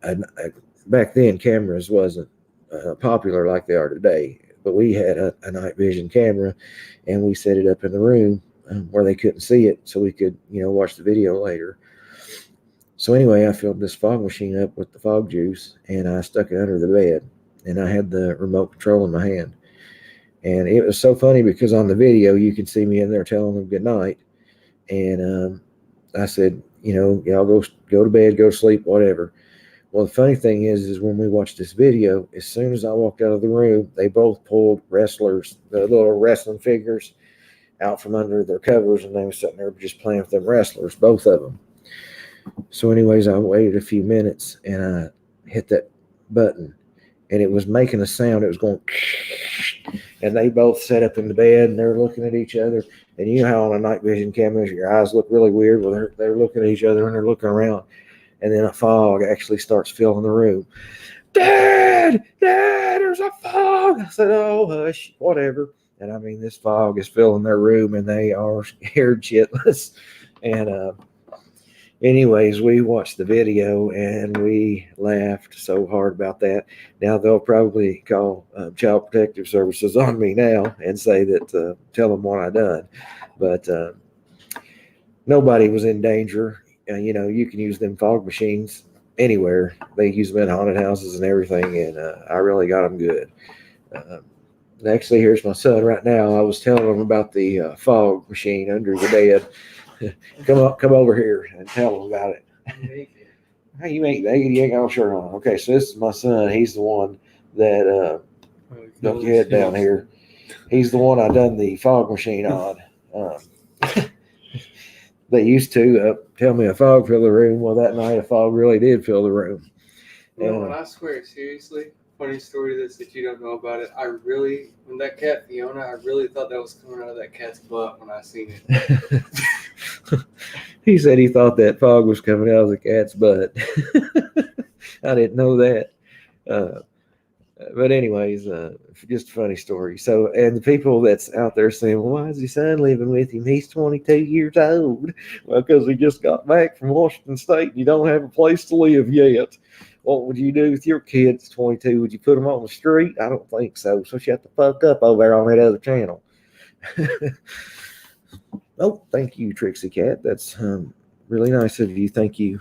back then cameras wasn't popular like they are today, but we had a night vision camera, and we set it up in the room where they couldn't see it, so we could watch the video later. So anyway, I filled this fog machine up with the fog juice, and I stuck it under the bed, and I had the remote control in my hand. And it was so funny because on the video you could see me in there telling them good night, and I said, y'all go to bed, go to sleep, whatever. Well, the funny thing is when we watched this video, as soon as I walked out of the room, they both pulled wrestlers, the little wrestling figures, out from under their covers, and they were sitting there just playing with them wrestlers, both of them. So anyways, I waited a few minutes, and I hit that button, and it was making a sound. It was going, and they both sat up in the bed, and they're looking at each other. And you know how on a night vision camera, your eyes look really weird. Well, they're looking at each other, and they're looking around. And then a fog actually starts filling the room. Dad, there's a fog. I said, oh, hush, whatever. And I mean, this fog is filling their room, and they are scared shitless. And Anyways, we watched the video and we laughed so hard about that. Now they'll probably call Child Protective Services on me now and say that tell them what I done, but nobody was in danger. You can use them fog machines anywhere. They use them in haunted houses and everything, and I really got them good. Uh, Actually, here's my son right now. I was telling him about the fog machine under the bed. Come over here and tell him about it. How you make that? You ain't got no shirt on. Okay, so this is my son. He's the one that duck your head down here. He's the one I done the fog machine on. They used to tell me a fog filled the room. Well, that night a fog really did fill the room. No, and I swear, seriously, funny story that you don't know about it. When that cat Fiona, I really thought that was coming out of that cat's butt when I seen it. He said he thought that fog was coming out of the cat's butt. I didn't know that. But anyways, just a funny story. So, and the people that's out there saying, well, why is his son living with him? He's 22 years old. Well, because he just got back from Washington State and you don't have a place to live yet. What would you do with your kids 22? Would you put them on the street? I don't think so. So shut the fuck up over there on that other channel. Oh, thank you, Trixie Cat. That's really nice of you. Thank you.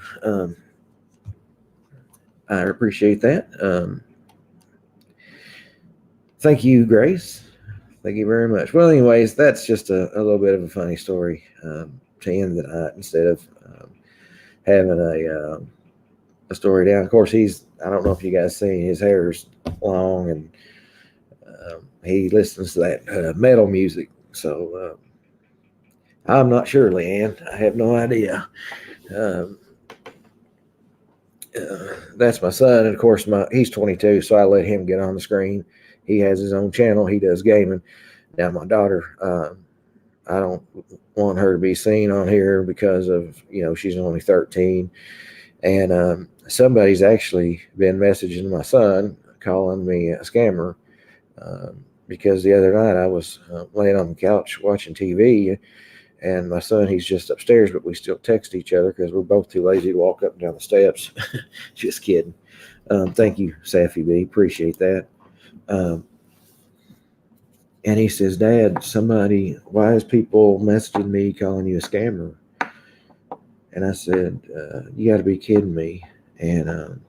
I appreciate that. Thank you, Grace. Thank you very much. Well, anyways, that's just a little bit of a funny story to end the night instead of having a story down. Of course, I don't know if you guys seen, his hair's long and he listens to that metal music. So I'm not sure, Leanne. I have no idea. That's my son. And of course, he's 22, so I let him get on the screen. He has his own channel. He does gaming. Now, my daughter, I don't want her to be seen on here because of, she's only 13. And somebody's actually been messaging my son, calling me a scammer, because the other night I was laying on the couch watching TV, and my son, he's just upstairs, but we still text each other because we're both too lazy to walk up and down the steps. Just kidding. Thank you, Safi B. Appreciate that. And he says, Dad, why is people messaging me calling you a scammer? And I said, you got to be kidding me. And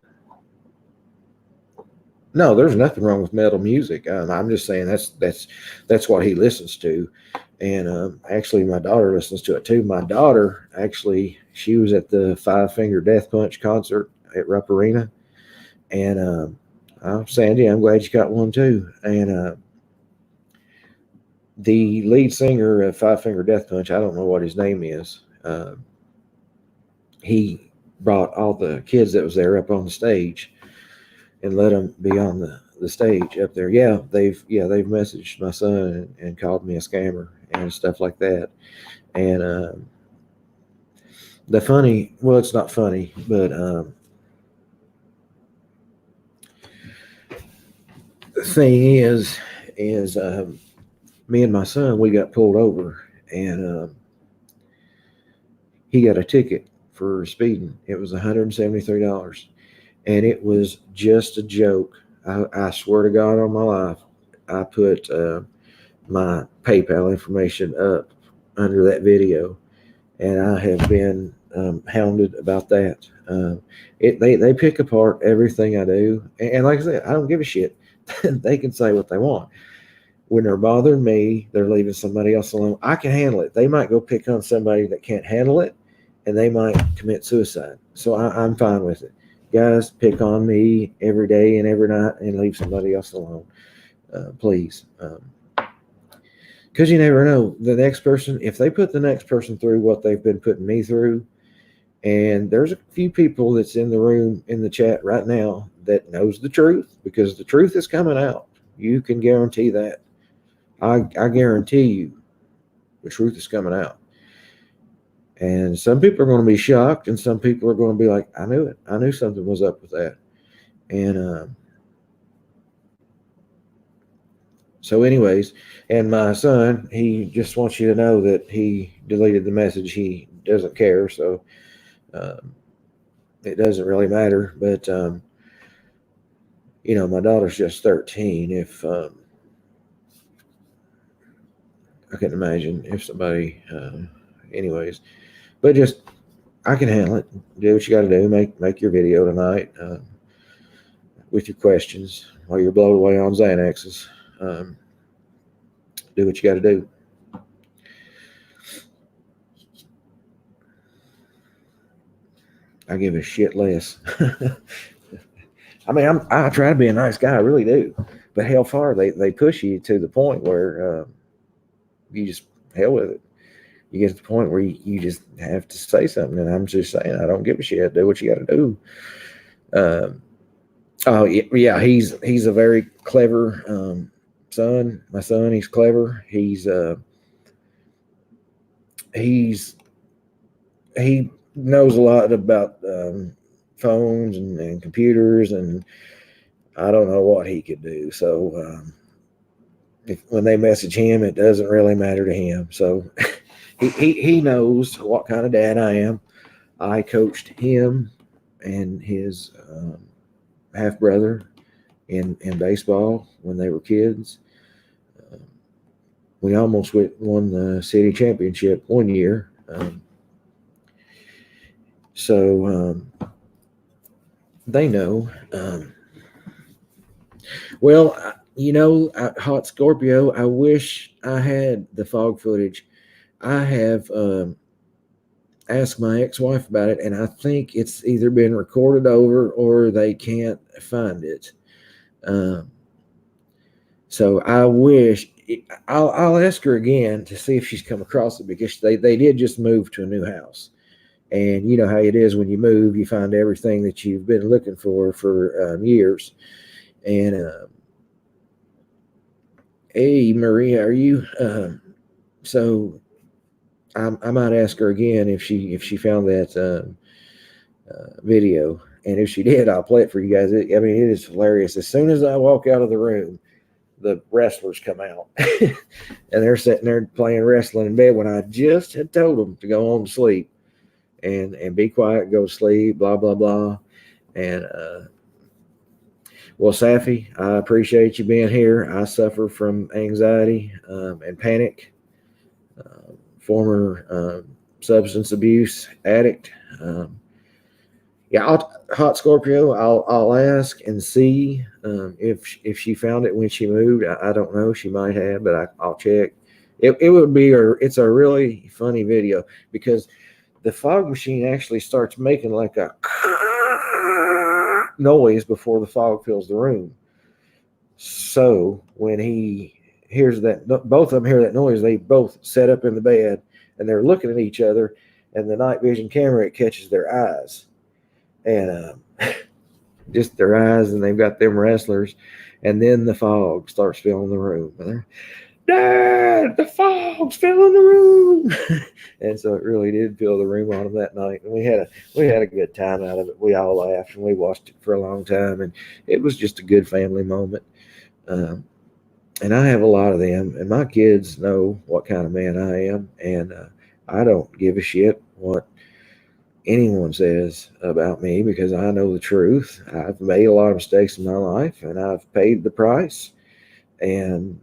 no, there's nothing wrong with metal music. I'm just saying that's what he listens to. And actually, my daughter listens to it too. My daughter, actually, she was at the Five Finger Death Punch concert at Rupp Arena. And Sandy, I'm glad you got one too. And the lead singer of Five Finger Death Punch, I don't know what his name is. He brought all the kids that was there up on the stage and let them be on the stage up there. They've messaged my son and called me a scammer and stuff like that. And it's not funny, but the thing is me and my son, we got pulled over, and he got a ticket for speeding. It was $173, and it was just a joke. I swear to God on my life, I put my PayPal information up under that video, and I have been hounded about that. They pick apart everything I do, and like I said, I don't give a shit. They can say what they want. When they're bothering me, they're leaving somebody else alone. I can handle it. They might go pick on somebody that can't handle it, and they might commit suicide. So I'm fine with it. Guys, pick on me every day and every night and leave somebody else alone, please. Because you never know. The next person, if they put the next person through what they've been putting me through, and there's a few people that's in the room, in the chat right now, that knows the truth, because the truth is coming out. You can guarantee that. I guarantee you the truth is coming out. And some people are going to be shocked, and some people are going to be like, I knew it. I knew something was up with that. And so anyways, and my son, he just wants you to know that he deleted the message. He doesn't care. So it doesn't really matter. But my daughter's just 13. If I can imagine if somebody, anyways, but just I can handle it. Do what you got to do. Make your video tonight with your questions while you're blown away on Xanaxes. Do what you got to do. I give a shit less. I mean, I try to be a nice guy, I really do. But hell far, they push you to the point where you just hell with it. You get to the point where you just have to say something, and I'm just saying, I don't give a shit. Do what you got to do. Oh yeah, he's a very clever son. My son, he's clever. He knows a lot about phones and computers, and I don't know what he could do. So when they message him, it doesn't really matter to him. So he knows what kind of dad I am. I coached him and his half brother in baseball when they were kids. We almost won the city championship one year. So they know. Well, Hot Scorpio, I wish I had the fog footage. I have asked my ex-wife about it, and I think it's either been recorded over or they can't find it. So I wish I'll ask her again to see if she's come across it, because they did just move to a new house. And you know how it is when you move, you find everything that you've been looking for years. And hey, Maria, are you? So I might ask her again if she found that video, and if she did, I'll play it for you guys. It is hilarious. As soon as I walk out of the room, the wrestlers come out, and they're sitting there playing wrestling in bed when I just had told them to go home to sleep and be quiet, go to sleep, blah blah blah. And well, Safi, I appreciate you being here. I suffer from anxiety and panic. Former substance abuse addict. Hot Scorpio. I'll ask and see if she found it when she moved. I don't know. She might have, but I'll check. It would be it's a really funny video, because the fog machine actually starts making like a noise before the fog fills the room. So when he hears that, both of them hear that noise, they both set up in the bed and they're looking at each other, and the night vision camera, it catches their eyes, and just their eyes, and they've got them wrestlers, and then the fog starts filling the room, and they're, Dad, the fog's filling the room. And so it really did fill the room on them that night, and we had a good time out of it. We all laughed, and we watched it for a long time, and it was just a good family moment. And I have a lot of them, and my kids know what kind of man I am, and I don't give a shit what anyone says about me, because I know the truth. I've made a lot of mistakes in my life, and I've paid the price, and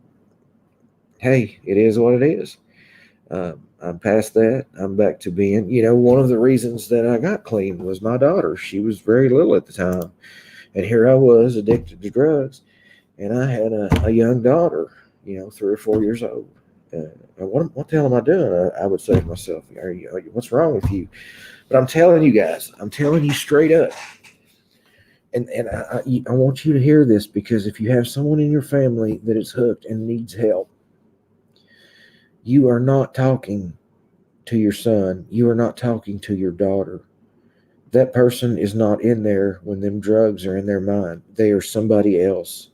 hey, it is what it is. I'm past that. I'm back to being, one of the reasons that I got clean was my daughter. She was very little at the time, and here I was addicted to drugs. And I had a young daughter, 3 or 4 years old. What the hell am I doing? I would say to myself, what's wrong with you? But I'm telling you guys, I'm telling you straight up. And I want you to hear this, because if you have someone in your family that is hooked and needs help, you are not talking to your son. You are not talking to your daughter. That person is not in there when them drugs are in their mind. They are somebody else.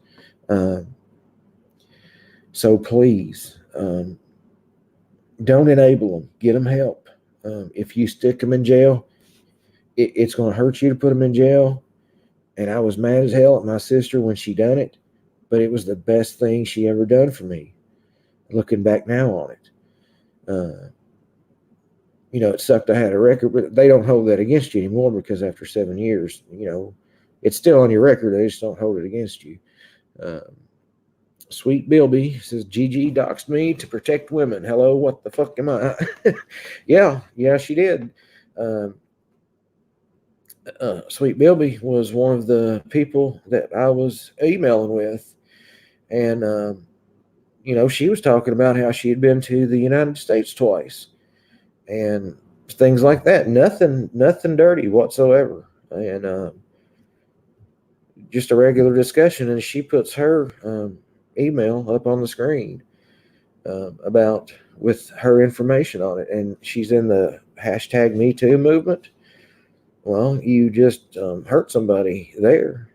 So please, don't enable them. Get them help. If you stick them in jail, it's going to hurt you to put them in jail. And I was mad as hell at my sister when she done it, but it was the best thing she ever done for me. Looking back now on it, it sucked I had a record, but they don't hold that against you anymore because after 7 years, it's still on your record. They just don't hold it against you. Sweet Bilby says, Gigi doxed me to protect women. Hello, what the fuck am I? yeah, she did. Sweet Bilby was one of the people that I was emailing with. And, she was talking about how she had been to the United States twice and things like that. Nothing dirty whatsoever. And just a regular discussion. And she puts her email up on the screen about with her information on it. And she's in the hashtag Me Too movement. Well, you just hurt somebody there.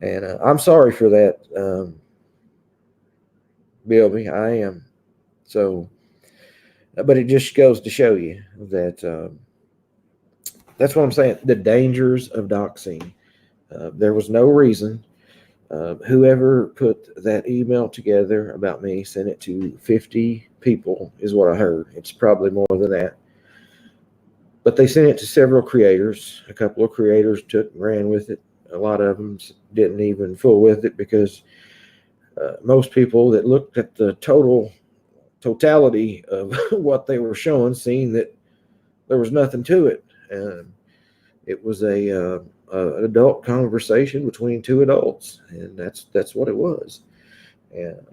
And I'm sorry for that, Bilby. I am. So, but it just goes to show you that that's what I'm saying. The dangers of doxing. There was no reason. Whoever put that email together about me sent it to 50 people, is what I heard. It's probably more than that. But they sent it to several creators. A couple of creators ran with it. A lot of them didn't even fool with it because most people that looked at the totality of what they were showing, seen that there was nothing to it. And it was an adult conversation between two adults, and that's what it was. And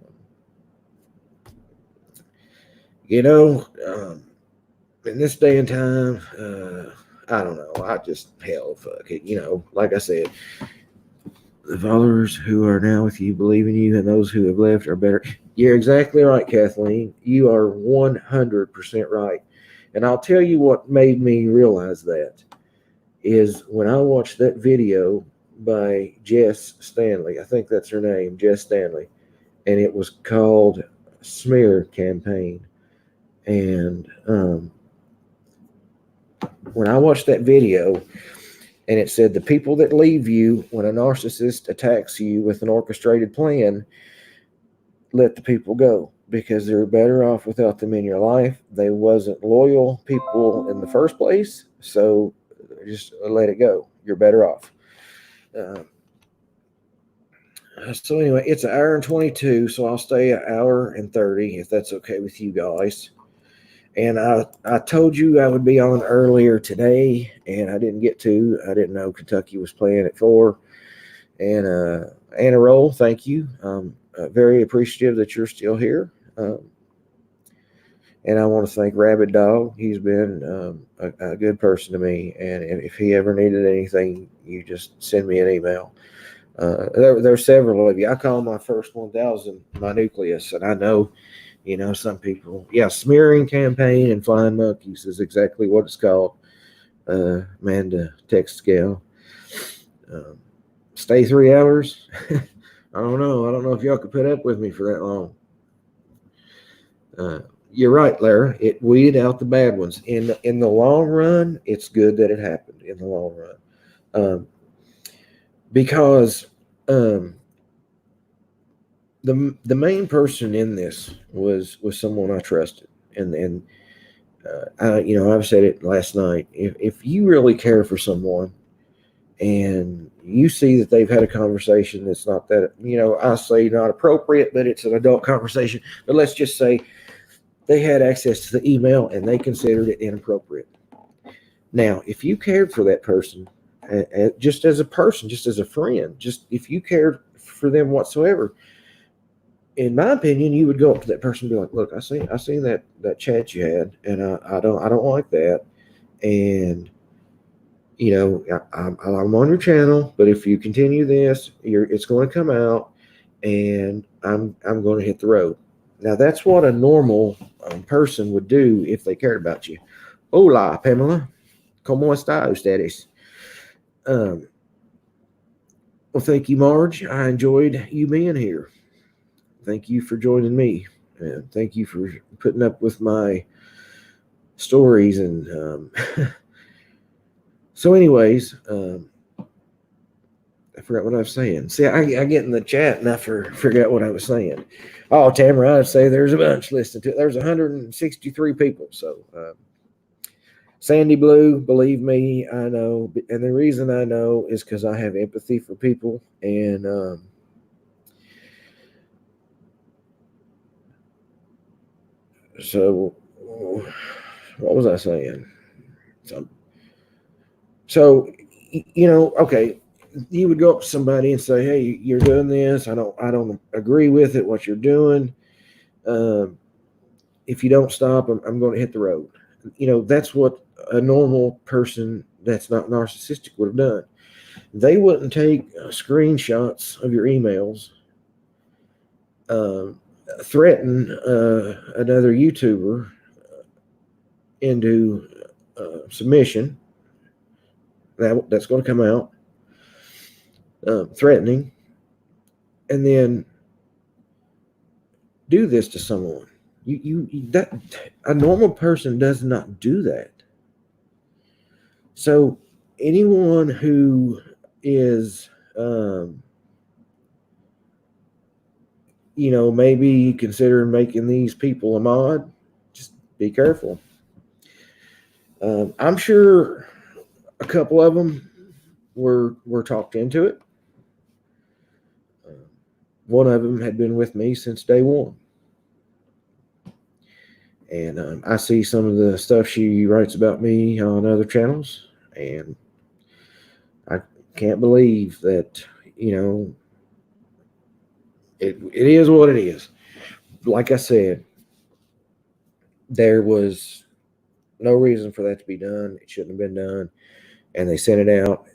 in this day and time, I don't know. I just fuck it. Like I said, the followers who are now with you believe in you, and those who have left are better. You're exactly right, Kathleen. You are 100% right. And I'll tell you what made me realize that is when I watched that video by Jess Stanley. I think that's her name, Jess Stanley. And it was called Smear Campaign. And when I watched that video, and it said the people that leave you when a narcissist attacks you with an orchestrated plan, let the people go because they're better off without them in your life. They wasn't loyal people in the first place, so just let it go. You're better off. So anyway, it's an hour and 22, so I'll stay an hour and 30 if that's okay with you guys. And I told you I would be on earlier today, and I didn't get to. I didn't know Kentucky was playing at 4. And Anna Roll, thank you. Very appreciative that you're still here. And I want to thank Rabid Dog. He's been a good person to me. And if he ever needed anything, you just send me an email. There are several of you. I call my first 1,000 my nucleus, and I know. Some people, smearing campaign and flying monkeys is exactly what it's called. Amanda text gal. Stay 3 hours. I don't know. I don't know if y'all could put up with me for that long. You're right, Lara. It weeded out the bad ones. In the long run, it's good that it happened in the long run. Because the main person in this was someone I trusted, and I've said it last night. If you really care for someone, and you see that they've had a conversation that's not that I say not appropriate, but it's an adult conversation. But let's just say they had access to the email and they considered it inappropriate. Now, if you cared for that person, just as a person, just as a friend, just if you cared for them whatsoever. In my opinion, you would go up to that person and be like, "Look, I seen that chat you had, and I don't like that, and I'm on your channel, but if you continue this, it's going to come out, and I'm going to hit the road." Now that's what a normal person would do if they cared about you. Hola, Pamela, ¿cómo está ustedes? Well, thank you, Marge. I enjoyed you being here. Thank you for joining me, and thank you for putting up with my stories. And so anyways, I forgot what I was saying. See, I get in the chat and I forgot what I was saying. Oh, Tamara, I'd say there's a bunch listening to it. There's 163 people. So, Sandy Blue, believe me, I know. And the reason I know is because I have empathy for people. And so, what was I saying? So, okay, you would go up to somebody and say, "Hey, you're doing this. I don't agree with it. What you're doing. If you don't stop, I'm going to hit the road." That's what a normal person that's not narcissistic would have done. They wouldn't take screenshots of your emails, threaten another YouTuber into submission. That's going to come out, threatening, and then do this to someone. That a normal person does not do that. So anyone who is, maybe considering making these people a mod, just be careful. I'm sure a couple of them were talked into it. One of them had been with me since day one. And I see some of the stuff she writes about me on other channels, and I can't believe that, it is what it is. Like I said, there was no reason for that to be done. It shouldn't have been done. And they sent it out.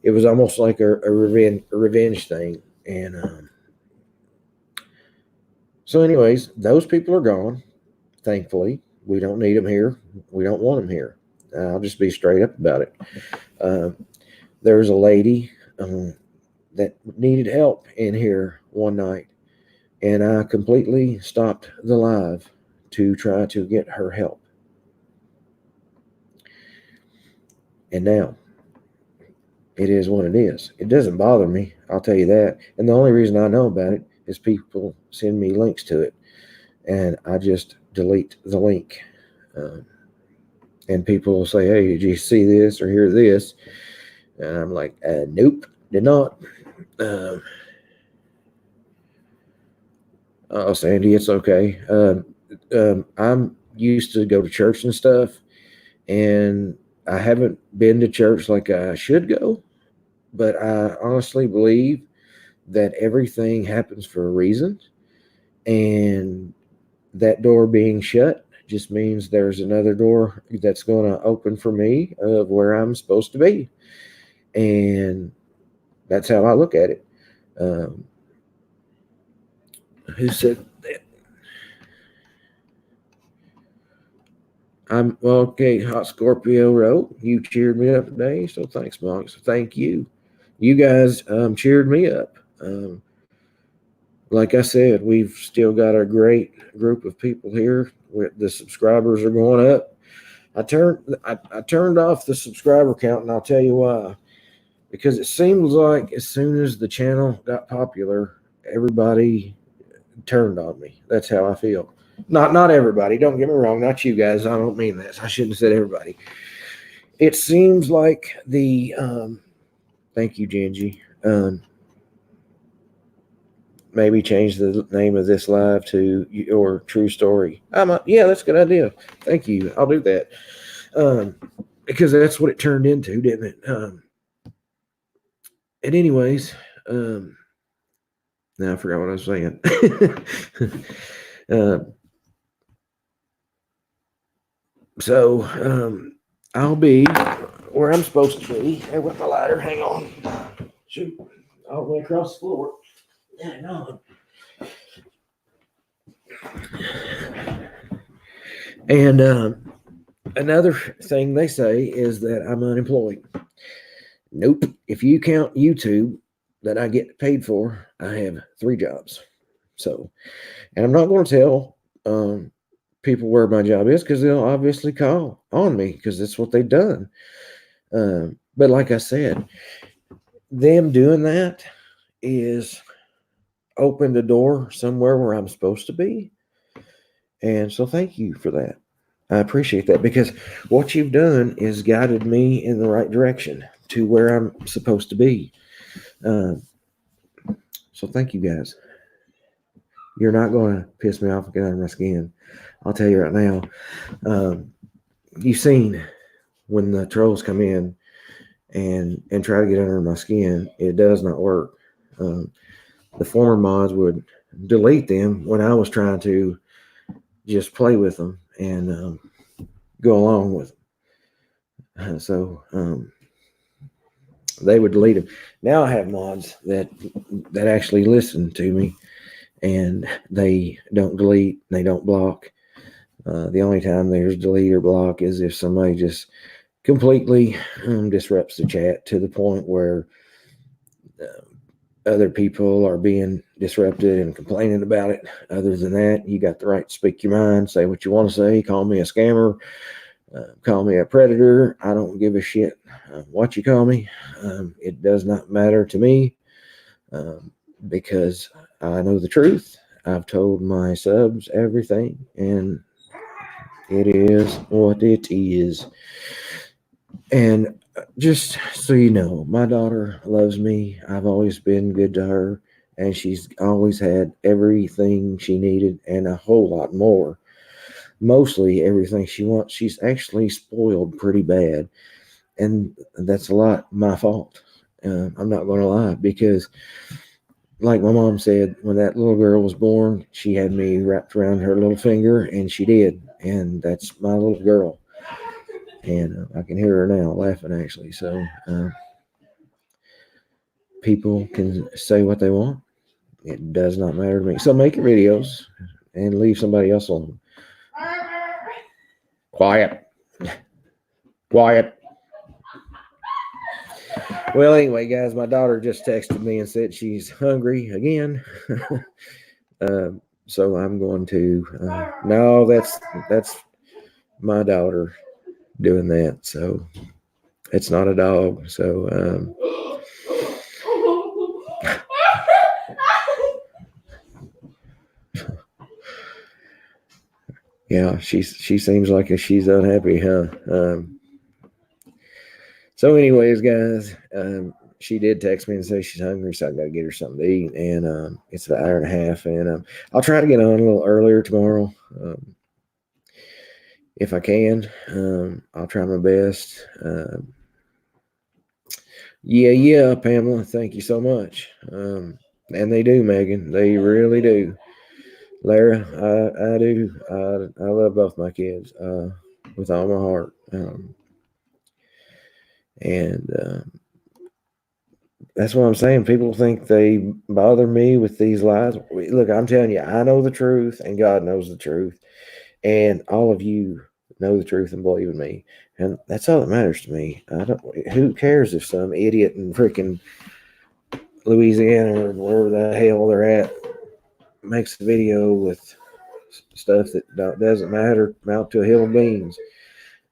It was almost like a revenge thing. And so anyways, those people are gone. Thankfully, we don't need them here. We don't want them here. I'll just be straight up about it. There was a lady that needed help in here one night, and I completely stopped the live to try to get her help. And now, it is what it is. It doesn't bother me, I'll tell you that. And the only reason I know about it is people send me links to it, and I just delete the link. And people will say, "Hey, did you see this or hear this?" And I'm like, "Nope, did not." Oh, Sandy, it's okay. I'm used to go to church and stuff, and I haven't been to church like I should go, but I honestly believe that everything happens for a reason, and that door being shut just means there's another door that's going to open for me of where I'm supposed to be. And that's how I look at it. Who said that? I'm okay. Hot Scorpio wrote, "You cheered me up today, so thanks, Monk." So thank you. You guys cheered me up. Like I said, we've still got a great group of people here. The subscribers are going up. I turned off the subscriber count, and I'll tell you why. Because it seems like as soon as the channel got popular, everybody turned on me. That's how I feel. Not everybody. Don't get me wrong. Not you guys. I don't mean that. I shouldn't have said everybody. It seems like the thank you, Genji. Maybe change the name of this live to your true story. Yeah, that's a good idea. Thank you. I'll do that. Because that's what it turned into, didn't it? And anyways, now I forgot what I was saying. So I'll be where I'm supposed to be. Hey, with my lighter, hang on. Shoot, all the way across the floor. Hang on. And another thing they say is that I'm unemployed. Nope. If you count YouTube that I get paid for, I have 3 jobs. So, and I'm not going to tell people where my job is because they'll obviously call on me because that's what they've done. But like I said, them doing that is opened the door somewhere where I'm supposed to be. And so thank you for that. I appreciate that, because what you've done is guided me in the right direction to where I'm supposed to be. So thank you guys. You're not going to piss me off and get under my skin. I'll tell you right now. You've seen when the trolls come in and try to get under my skin, it does not work. The former mods would delete them when I was trying to just play with them and go along with them. So they would delete them. Now I have mods that actually listen to me, and they don't delete, they don't block. The only time there's delete or block is if somebody just completely disrupts the chat to the point where other people are being disrupted and complaining about it. Other than that, you got the right to speak your mind, say what you want to say, call me a scammer, call me a predator. I don't give a shit what you call me. It does not matter to me because I know the truth. I've told my subs everything, and it is what it is. And just so you know, my daughter loves me. I've always been good to her, and she's always had everything she needed and a whole lot more. Mostly everything she wants. She's actually spoiled pretty bad, and that's a lot my fault. I'm not going to lie, because like my mom said, when that little girl was born, she had me wrapped around her little finger, and she did. And that's my little girl. And I can hear her now laughing, actually. So people can say what they want. It does not matter to me. So make your videos and leave somebody else alone. Quiet. Quiet. Well, anyway, guys, my daughter just texted me and said she's hungry again. So I'm going to. No, that's my daughter doing that. So it's not a dog. So yeah, she seems like she's unhappy, huh? So anyways, guys, she did text me and say she's hungry, so I got to get her something to eat. And it's an hour and a half, and I'll try to get on a little earlier tomorrow. If I can, I'll try my best. Yeah, Pamela, thank you so much. And they do, Megan. They really do. Lara, I do. I love both my kids with all my heart. And that's what I'm saying. People think they bother me with these lies. Look, I'm telling you, I know the truth, and God knows the truth. And all of you know the truth and believe in me. And that's all that matters to me. Who cares if some idiot in freaking Louisiana or wherever the hell they're at makes a video with stuff that doesn't matter, amount to a hill of beans.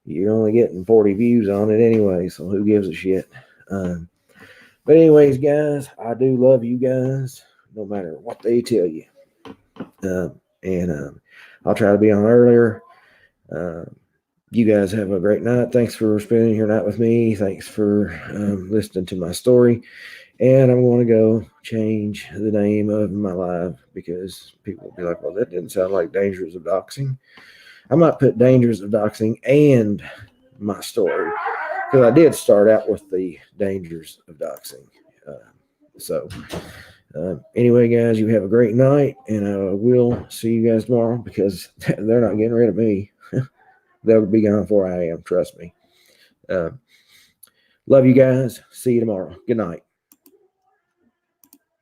You're only getting 40 views on it anyway, so who gives a shit? But anyways, guys, I do love you guys, no matter what they tell you. And I'll try to be on earlier. You guys have a great night. Thanks for spending your night with me. Thanks for listening to my story. And I'm going to go change the name of my live, because people will be like, well, that didn't sound like Dangers of Doxxing. I might put Dangers of Doxxing and my story, because I did start out with the Dangers of Doxxing. Anyway, guys, you have a great night, and I will see you guys tomorrow, because they're not getting rid of me. They'll be gone before I am, trust me. Love you guys. See you tomorrow. Good night.